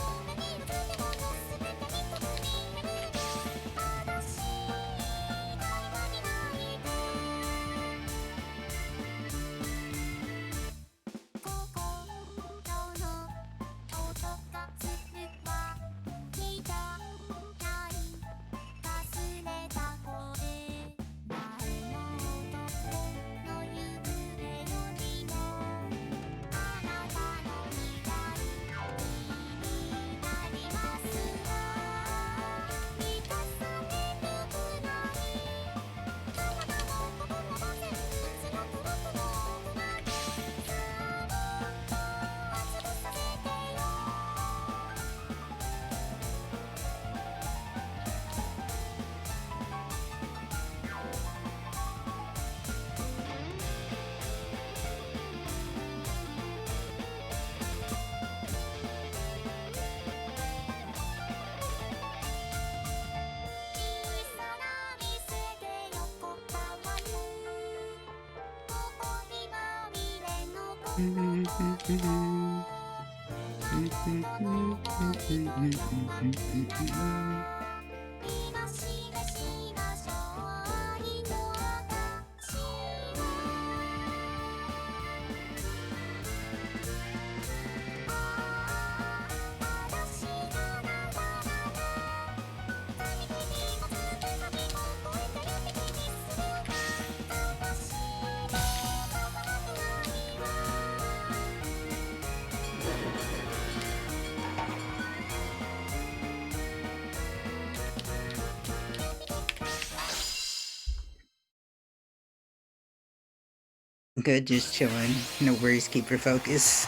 Good, just chilling. No worries, keep your focus.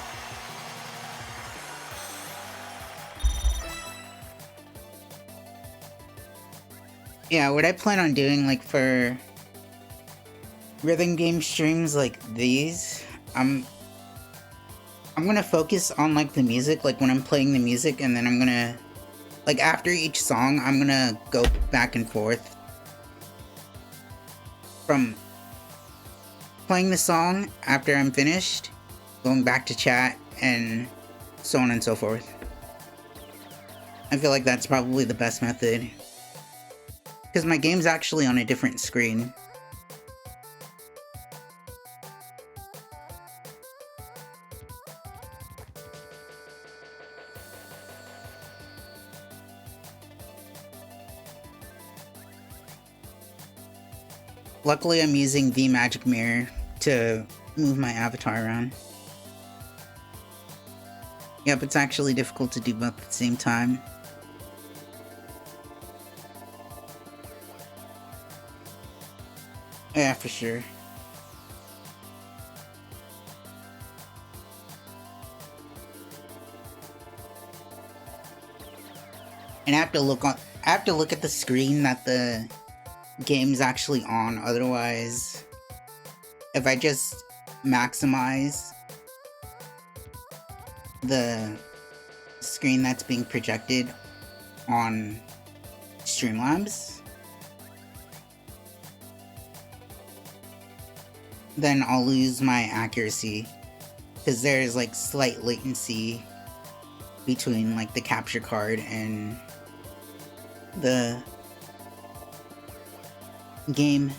Yeah, what I plan on doing, like, for rhythm game streams like these, I'm gonna focus on, like, the music, like, when I'm playing the music, and then I'm gonna, like, after each song, I'm gonna go back and forth from playing the song after I'm finished, going back to chat, and so on and so forth. I feel like that's probably the best method. Because my game's actually on a different screen. Luckily, I'm using the magic mirror to move my avatar around. Yep, it's actually difficult to do both at the same time. Yeah, for sure. And I have to look at the screen that the game's actually on, otherwise if I just maximize the screen that's being projected on Streamlabs, then I'll lose my accuracy, because there's like slight latency between like the capture card and the game.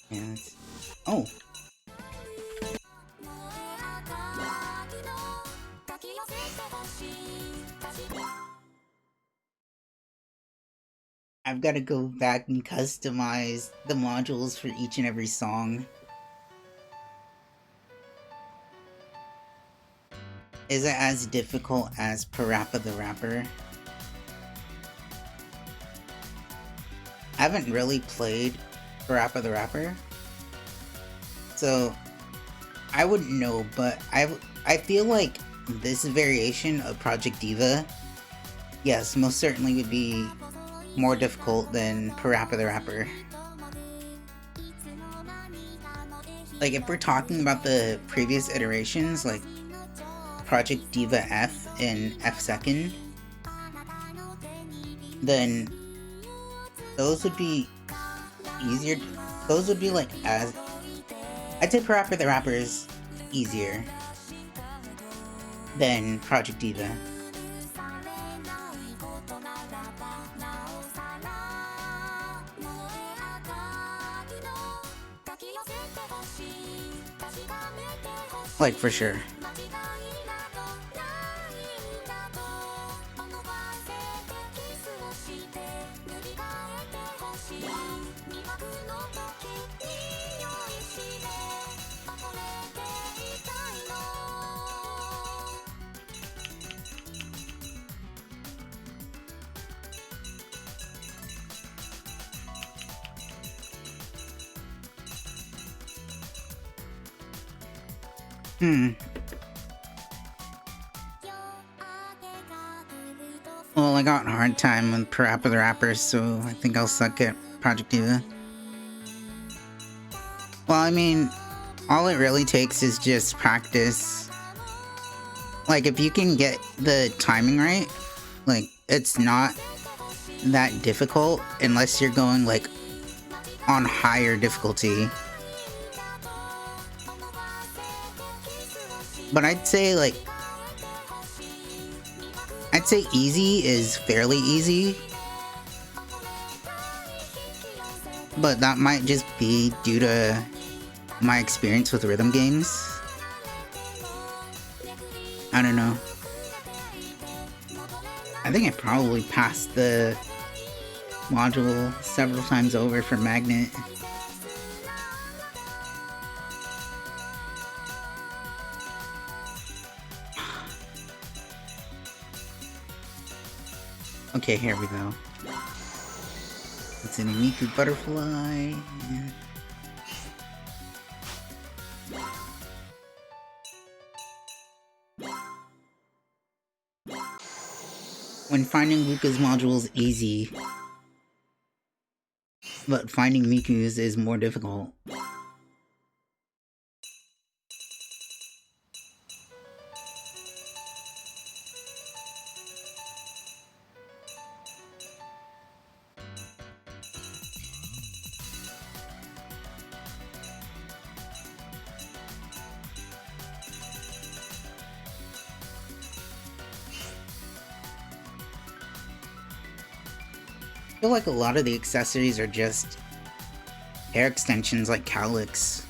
Yes. Oh. I've got to go back and customize the modules for each and every song. Is it as difficult as Parappa the Rapper? I haven't really played Parappa the Rapper, so I wouldn't know, but I feel like this variation of Project Diva, yes, most certainly would be more difficult than Parappa the Rapper. Like, if we're talking about the previous iterations, like Project Diva F and F Second, then those would be easier. Those would be like as... I'd say Parappa the Rapper is easier than Project Diva. Like, for sure. Well, I got a hard time with Parappa the Rapper, so I think I'll suck at Project Diva. Well, I mean, all it really takes is just practice. Like, if you can get the timing right, like, it's not that difficult unless you're going, like, on higher difficulty. But I'd say, like, easy is fairly easy. But that might just be due to my experience with rhythm games. I don't know. I think I probably passed the module several times over for Magnet. Okay, here we go. It's an Miku butterfly. when finding Luca's module is easy, but finding Miku's is more difficult. I feel like a lot of the accessories are just hair extensions like cowlicks.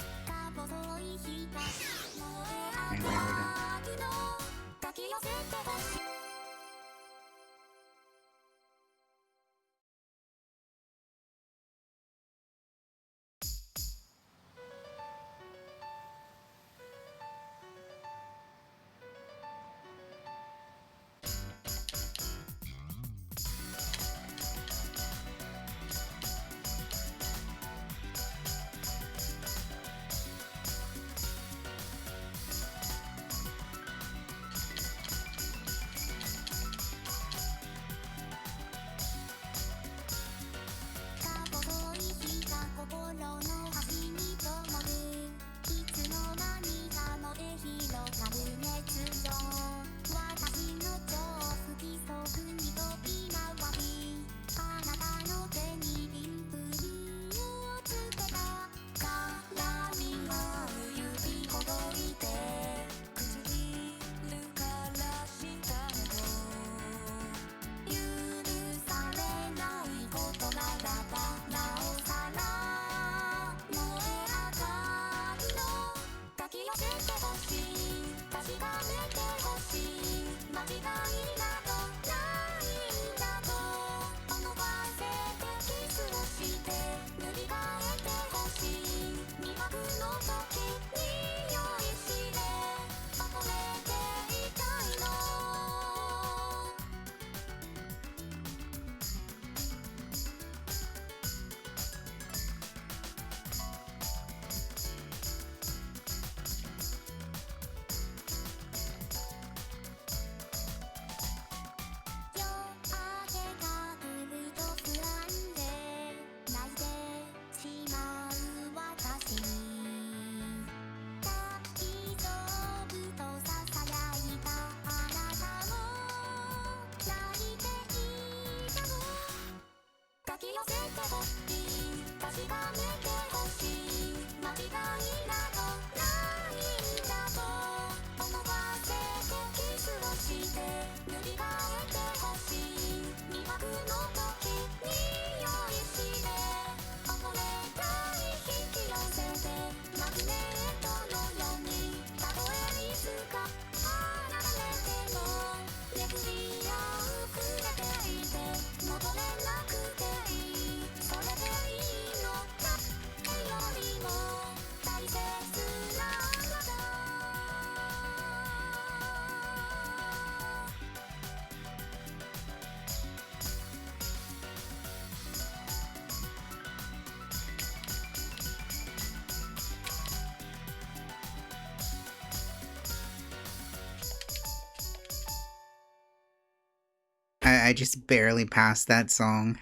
I just barely passed that song.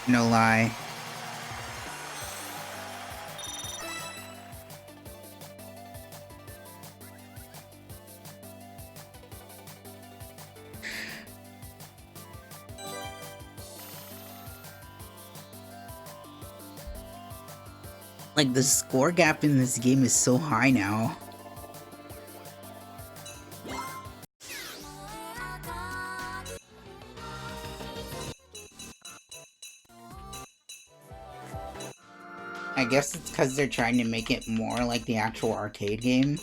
No lie. Like, the score gap in this game is so high now. I guess it's because they're trying to make it more like the actual arcade game.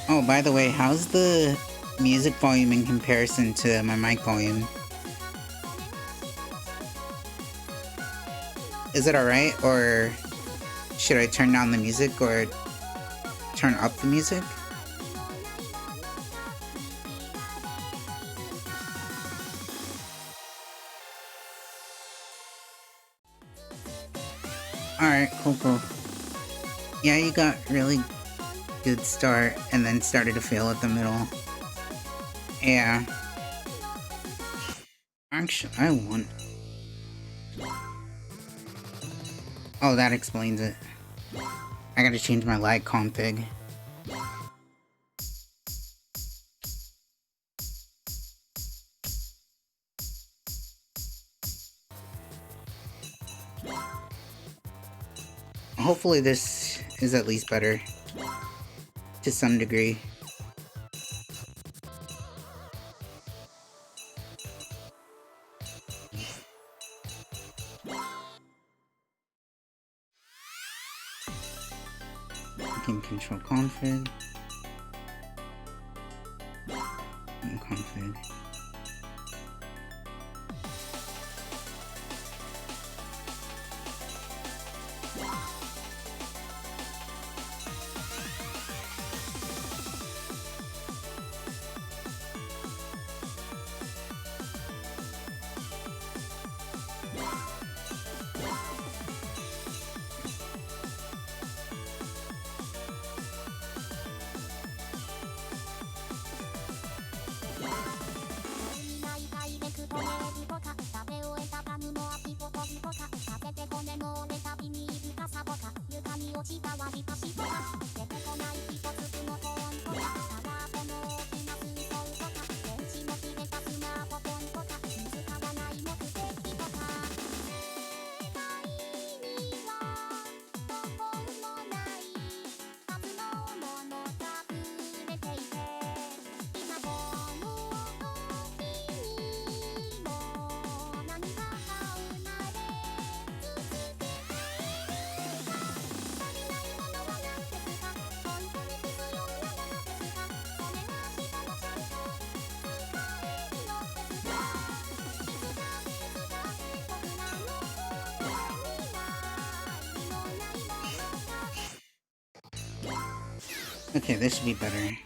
Oh, by the way, how's the music volume in comparison to my mic volume? Is it alright, or should I turn down the music or turn up the music? Alright, cool. Yeah, you got really good start and then started to fail at the middle. Yeah. Actually, I won. Oh, that explains it. I gotta change my lag config. Hopefully this is at least better. To some degree. Game control config. Config. Okay, this should be better.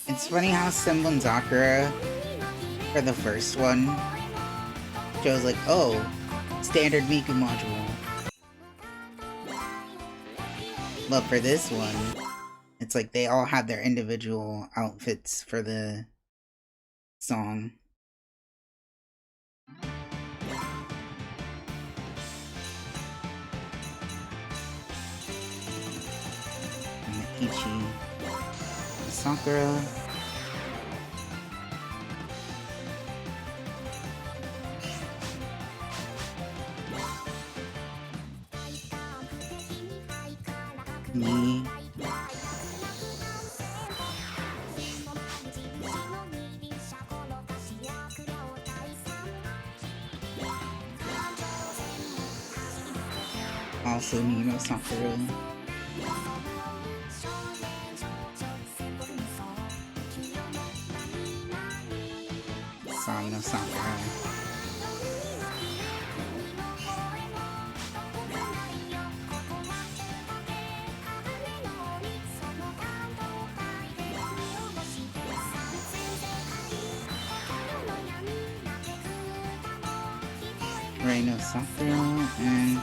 It's funny how Semblin Sakura, for the first one, shows like, oh, standard Miku module. But for this one, it's like they all had their individual outfits for the song. And the Ichi, the Sakura. Me. Also Nino Sakura. Sano Sakura. Reino Sakura and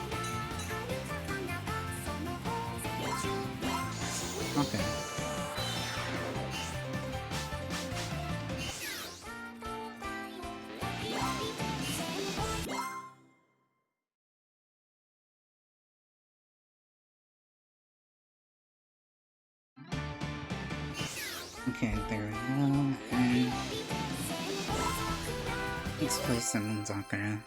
okay. Okay, there we go. And let's play Semblin Sakura.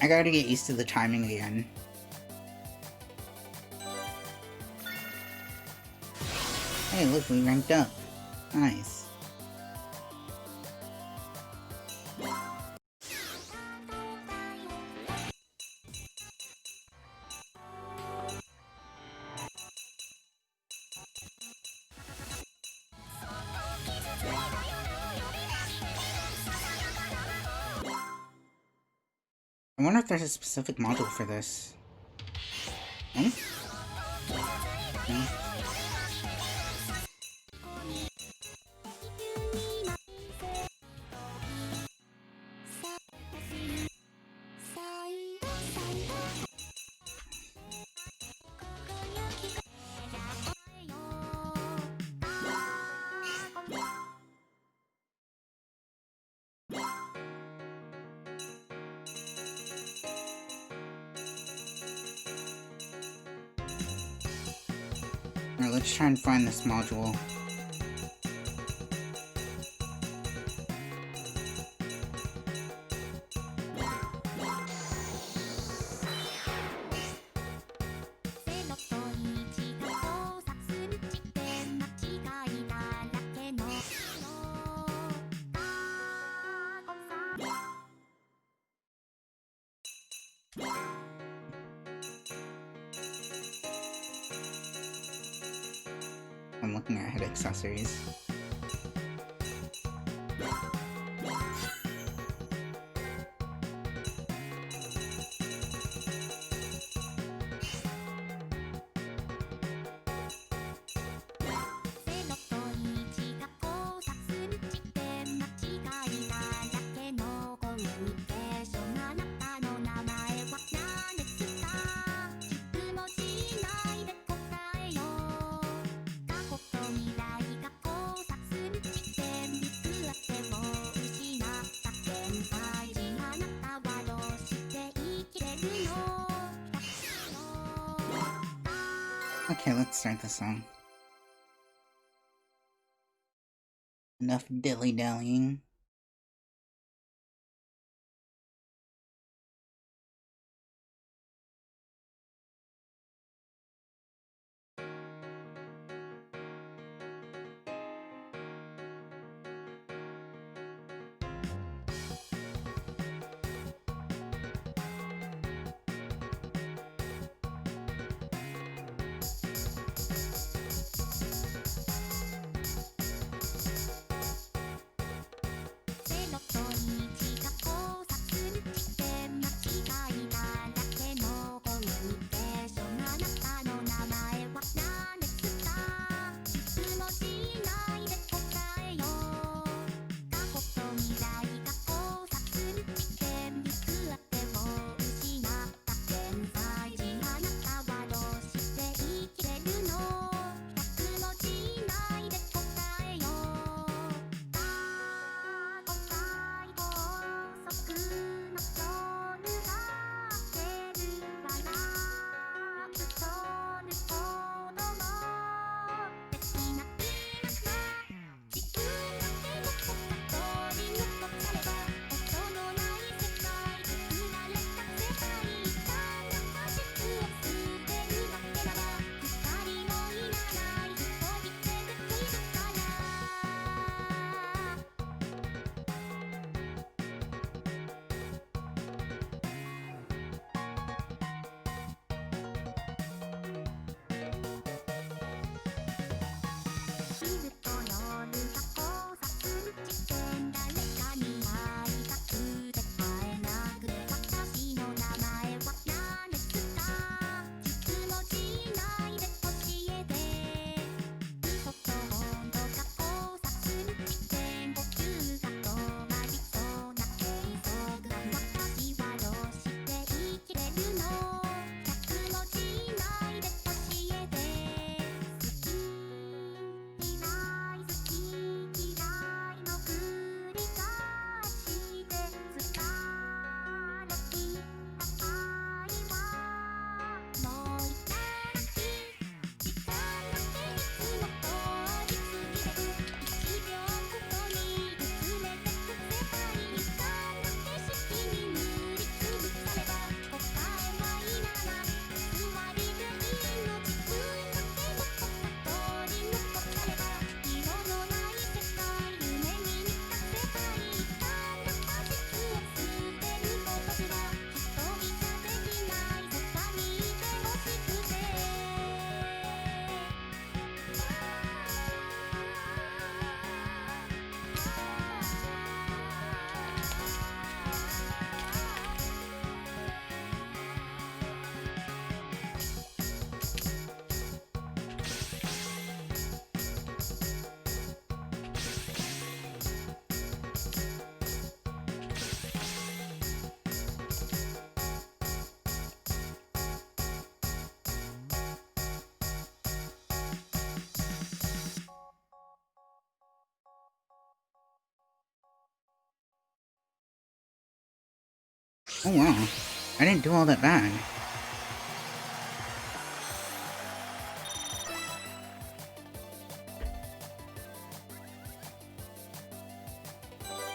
I gotta get used to the timing again. Hey, look, we ranked up. Nice. I wonder if there's a specific module for this. Hmm? No? Alright, let's try and find this module. I'm looking at head accessories. Okay, let's start the song. Enough dilly-dallying. Oh wow. I didn't do all that bad.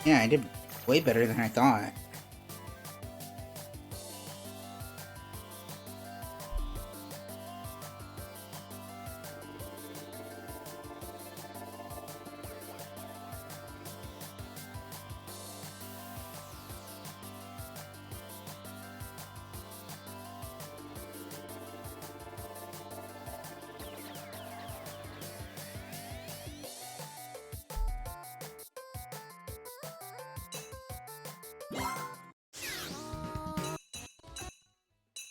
Yeah, I did way better than I thought.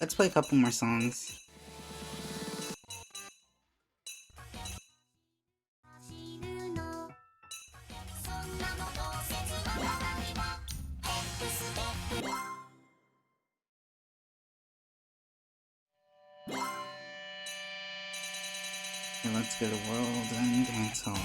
Let's play a couple more songs. Okay, let's go to World and Dance Hall.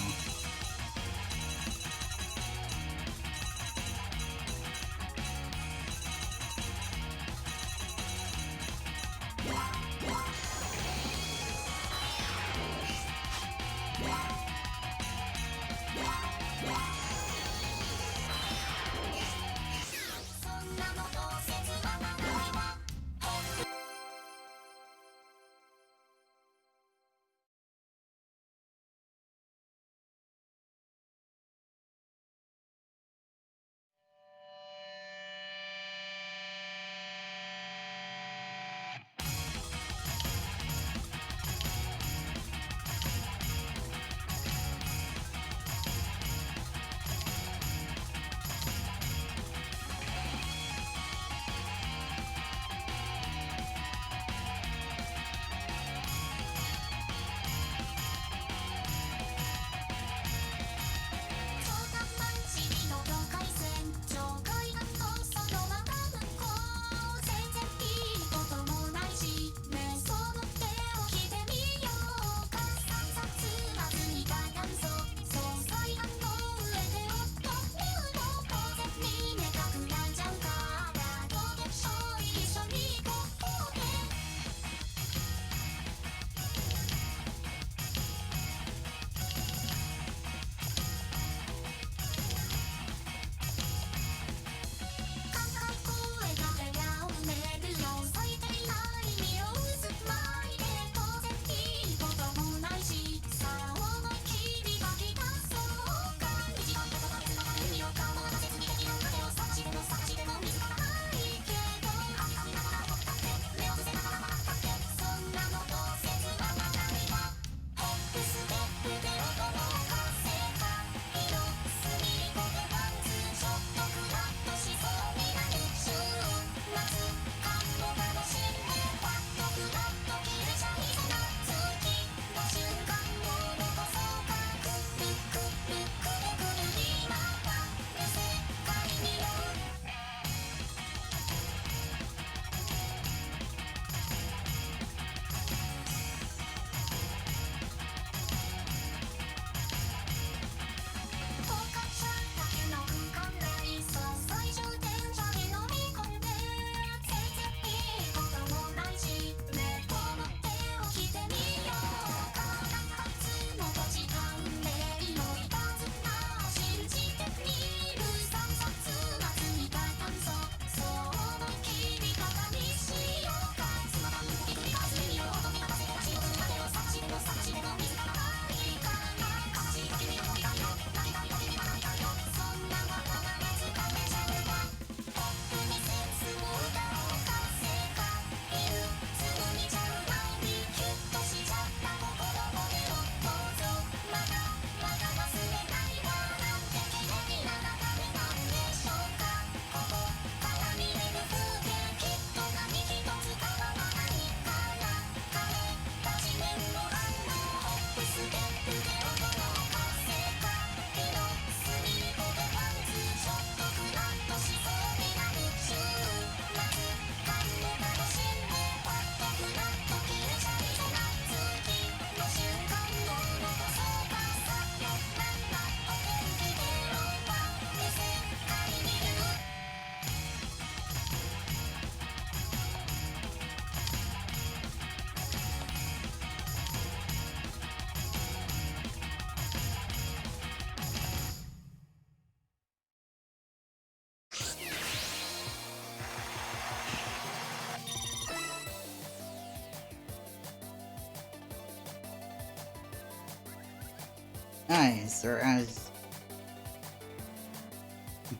Nice, or as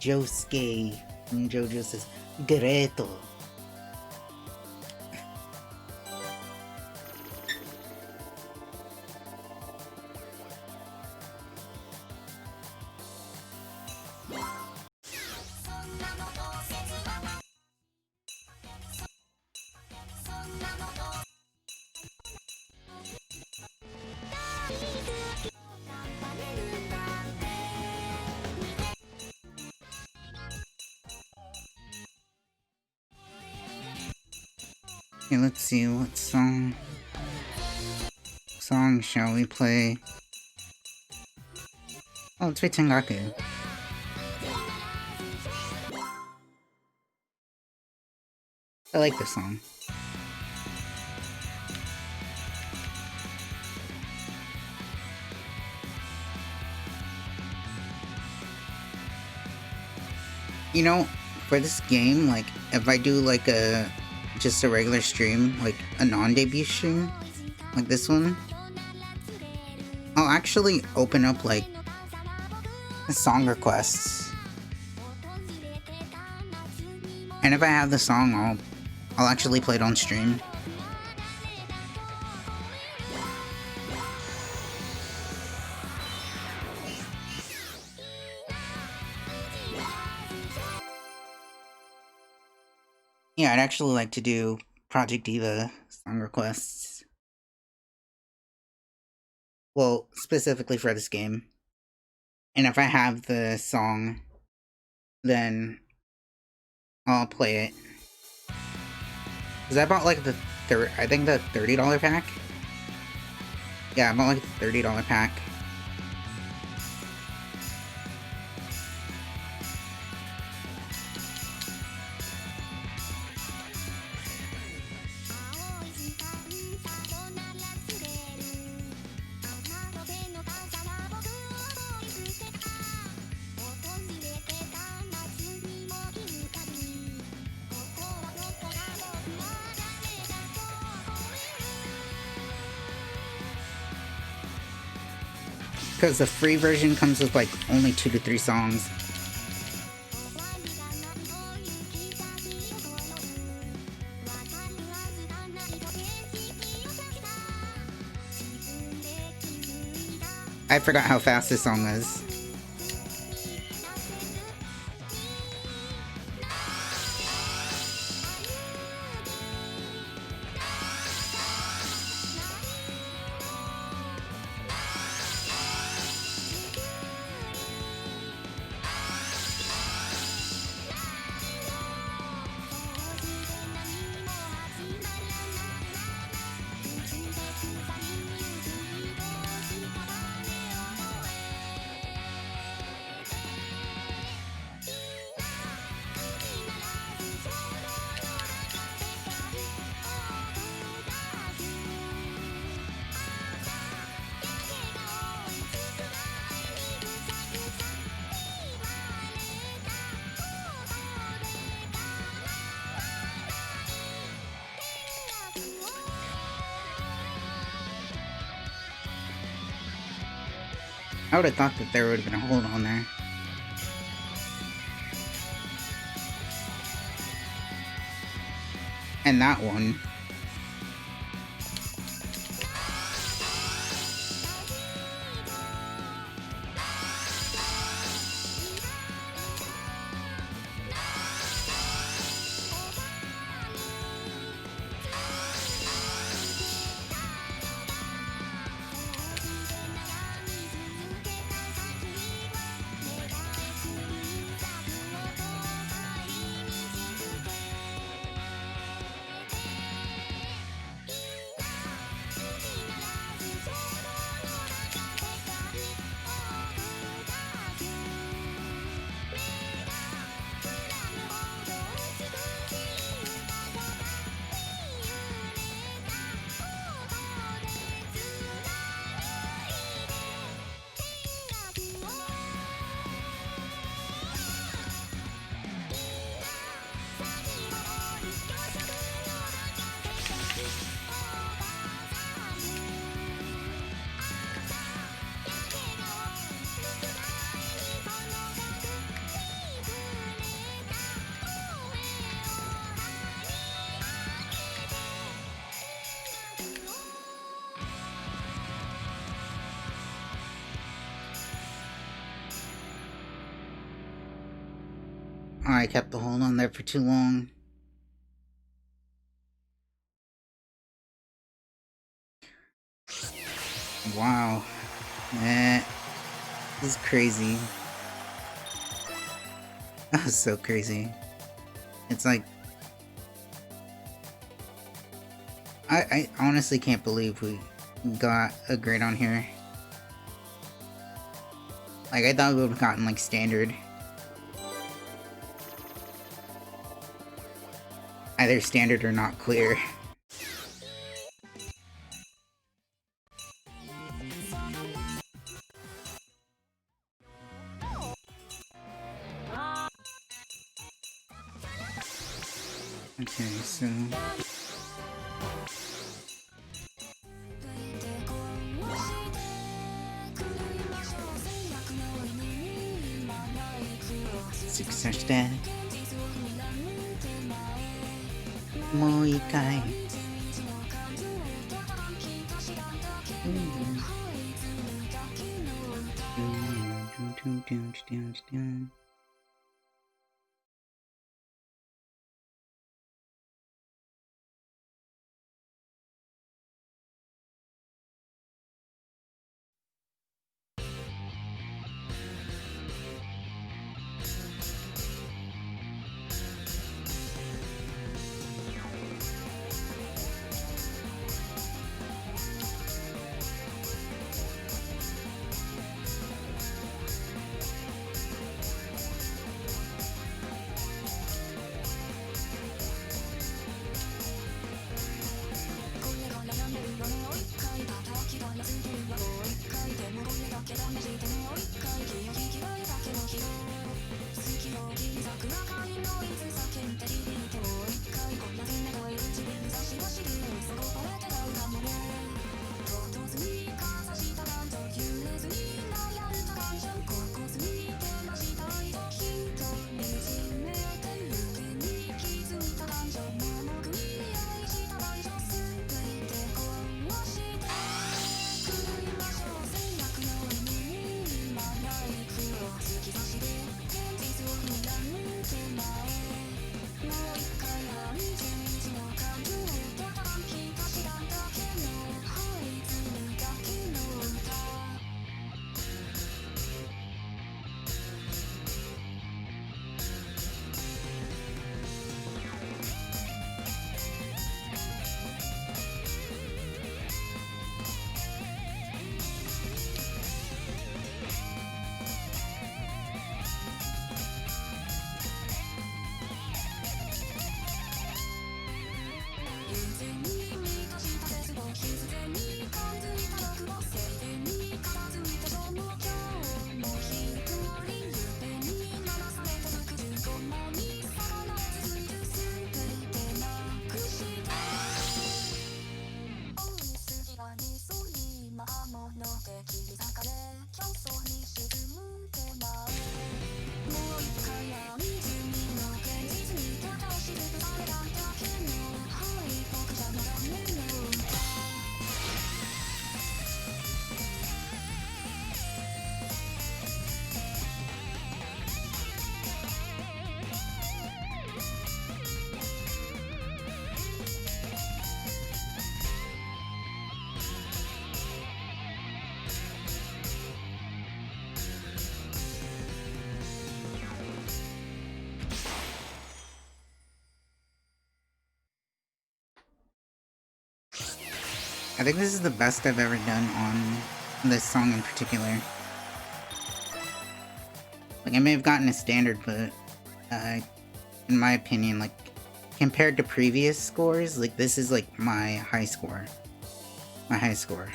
Josuke from JoJo says, Greto. Okay, let's see, what song shall we play? Oh, let's play Tengaku. I like this song. You know, for this game, like, if I do like just a regular stream, like a non-debut stream, like this one, I'll actually open up like song requests. And if I have the song, I'll actually play it on stream. Yeah, I'd actually like to do Project Diva song requests. Well, specifically for this game. And if I have the song, then I'll play it. Cause I bought like the I think the $30 pack. Yeah, I bought like the $30 pack. Because the free version comes with like only 2 to 3 songs. I forgot how fast this song is. I would have thought that there would have been a hold on there. And that one. I kept the hold on there for too long. Wow. That is crazy. That was so crazy. It's like... I honestly can't believe we got a grade on here. Like, I thought we would have gotten, like, standard. Either standard or not clear. Okay, so... Success that. もう一回。I think this is the best I've ever done on this song in particular. Like, I may have gotten a standard, but in my opinion, like, compared to previous scores, like, this is like my high score. My high score.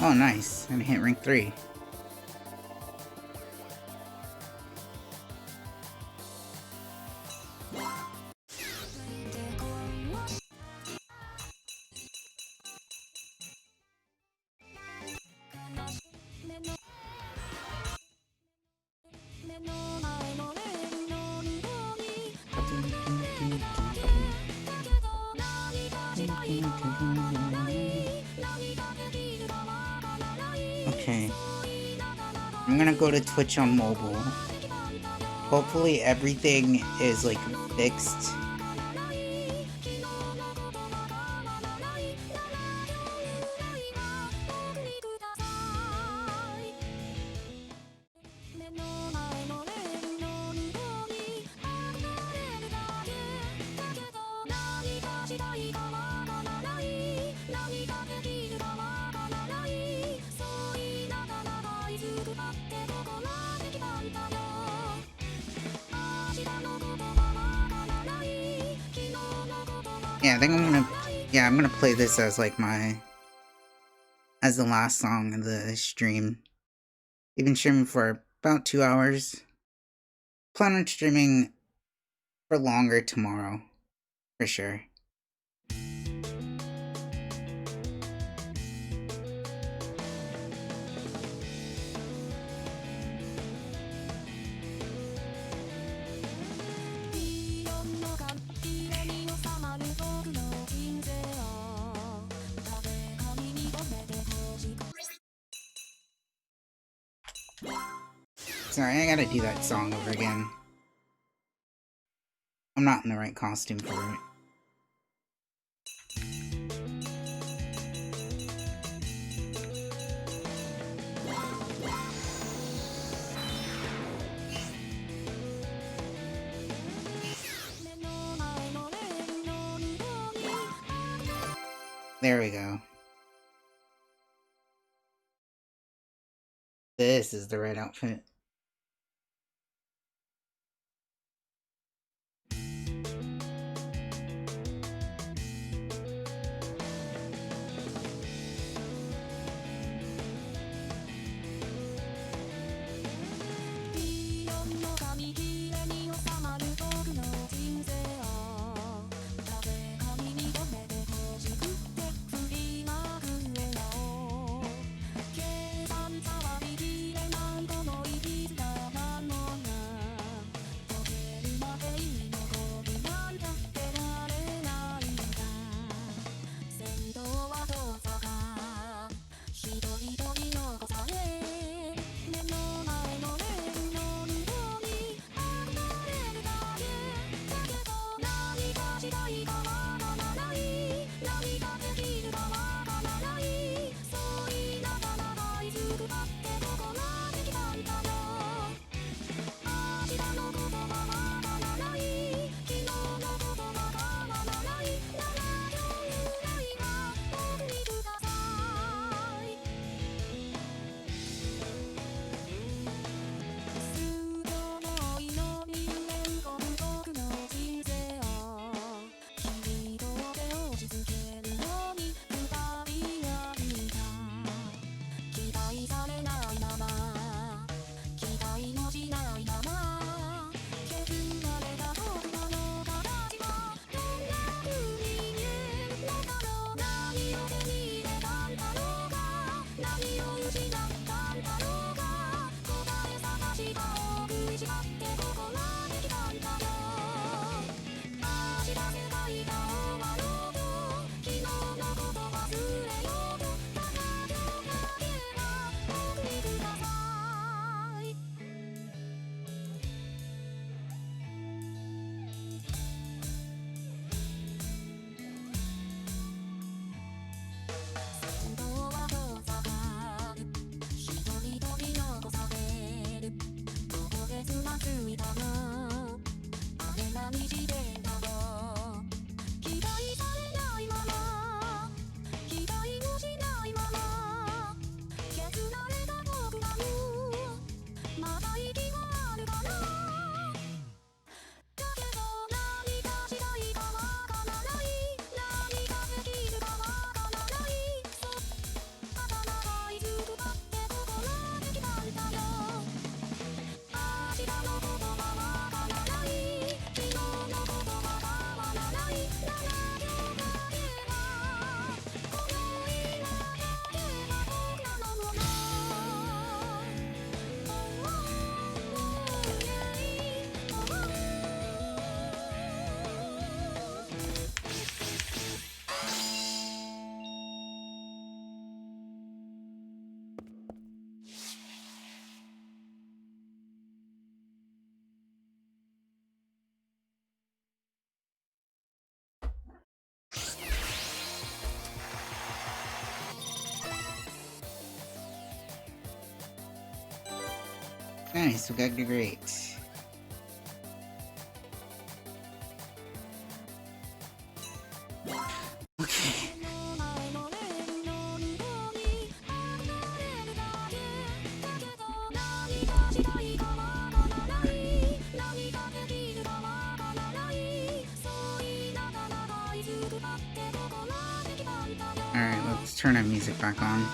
Oh, nice. And I hit rank 3. Okay. I'm gonna go to Twitch on mobile. Hopefully everything is like fixed. Yeah, I think I'm gonna play this as like as the last song of the stream. We've been streaming for about 2 hours. Plan on streaming for longer tomorrow, for sure. Sorry, I gotta do that song over again. I'm not in the right costume for it. There we go. This is the right outfit. Nice, we got the great. Okay. Alright, let's turn our music back on.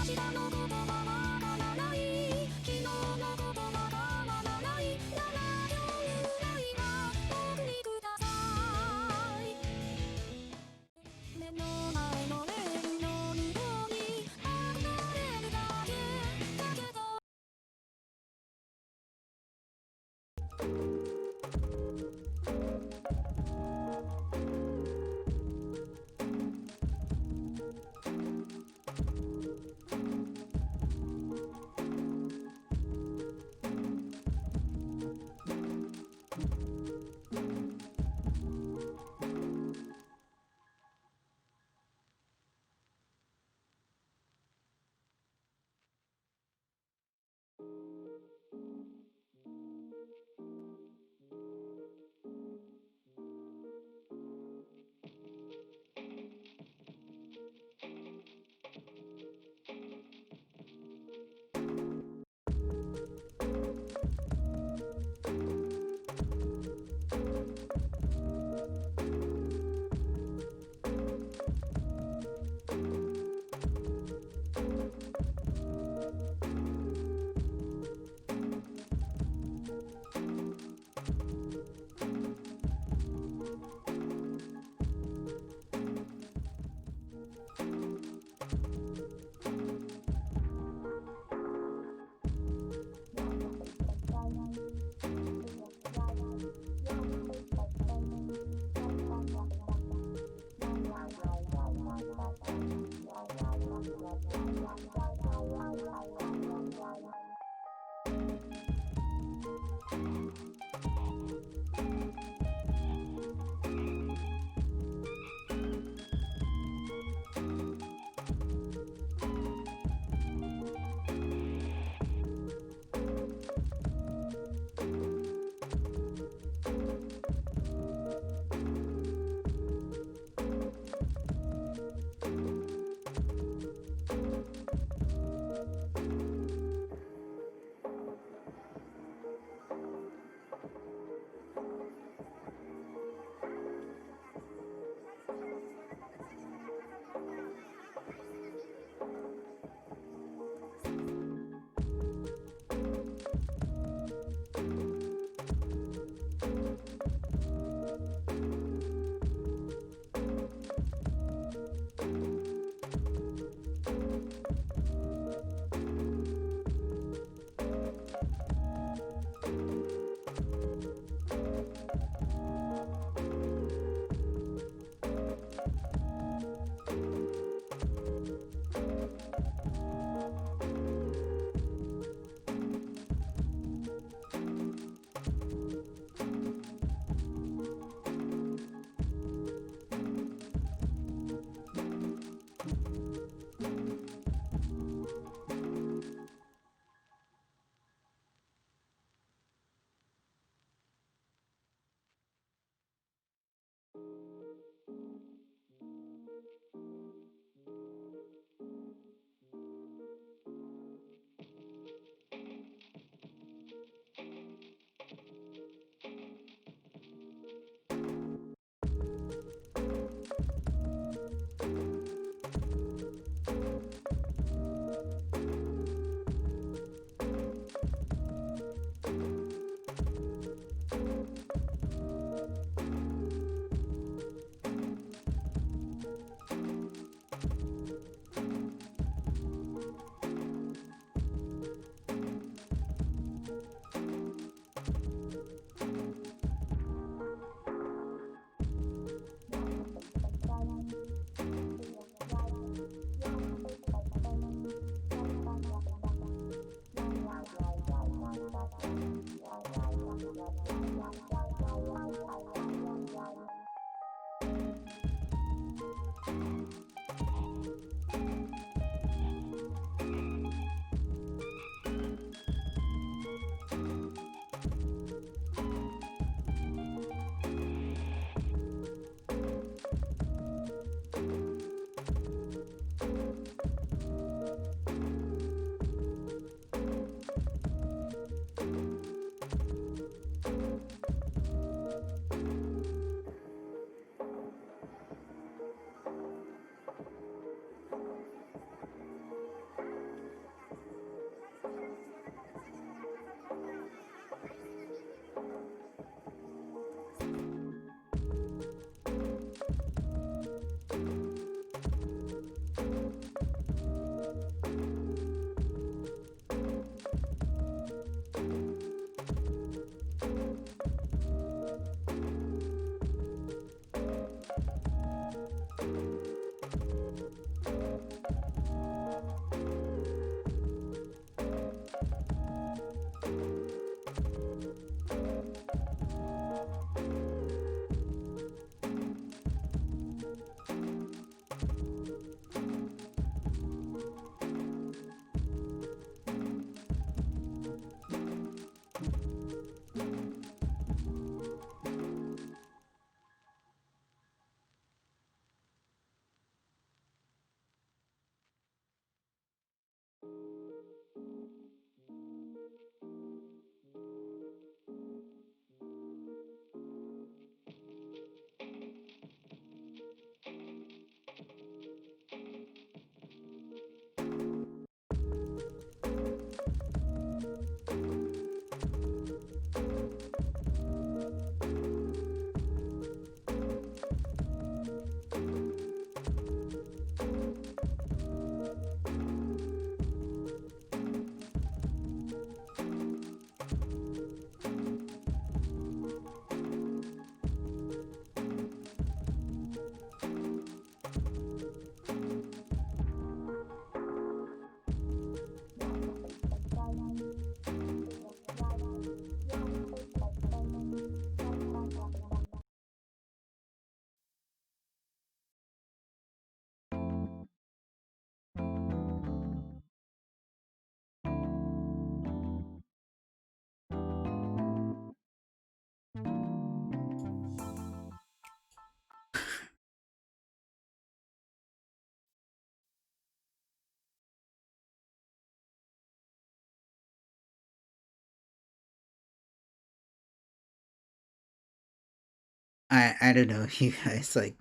I don't know if you guys like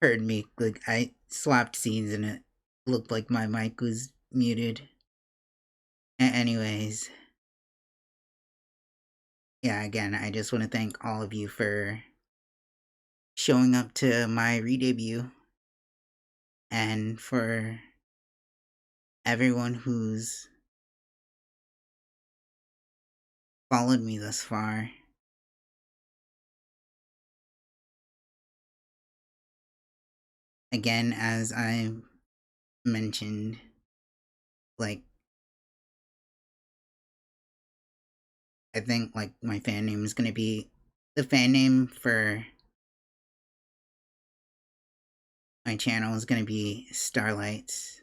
heard me. Like I swapped scenes and it looked like my mic was muted. Anyways, yeah, again, I just want to thank all of you for showing up to my re-debut, and for everyone who's followed me thus far. Again, as I mentioned, like, I think like my fan name is gonna be, the fan name for my channel is gonna be Starlights.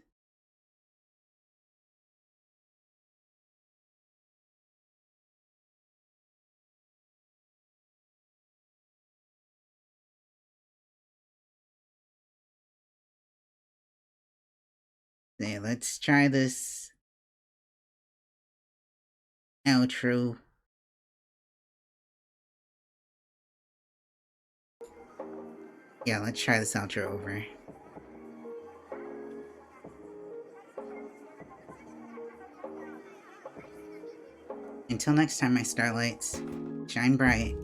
Yeah, let's try this outro. Yeah, let's try this outro over. Until next time, my Starlights, shine bright.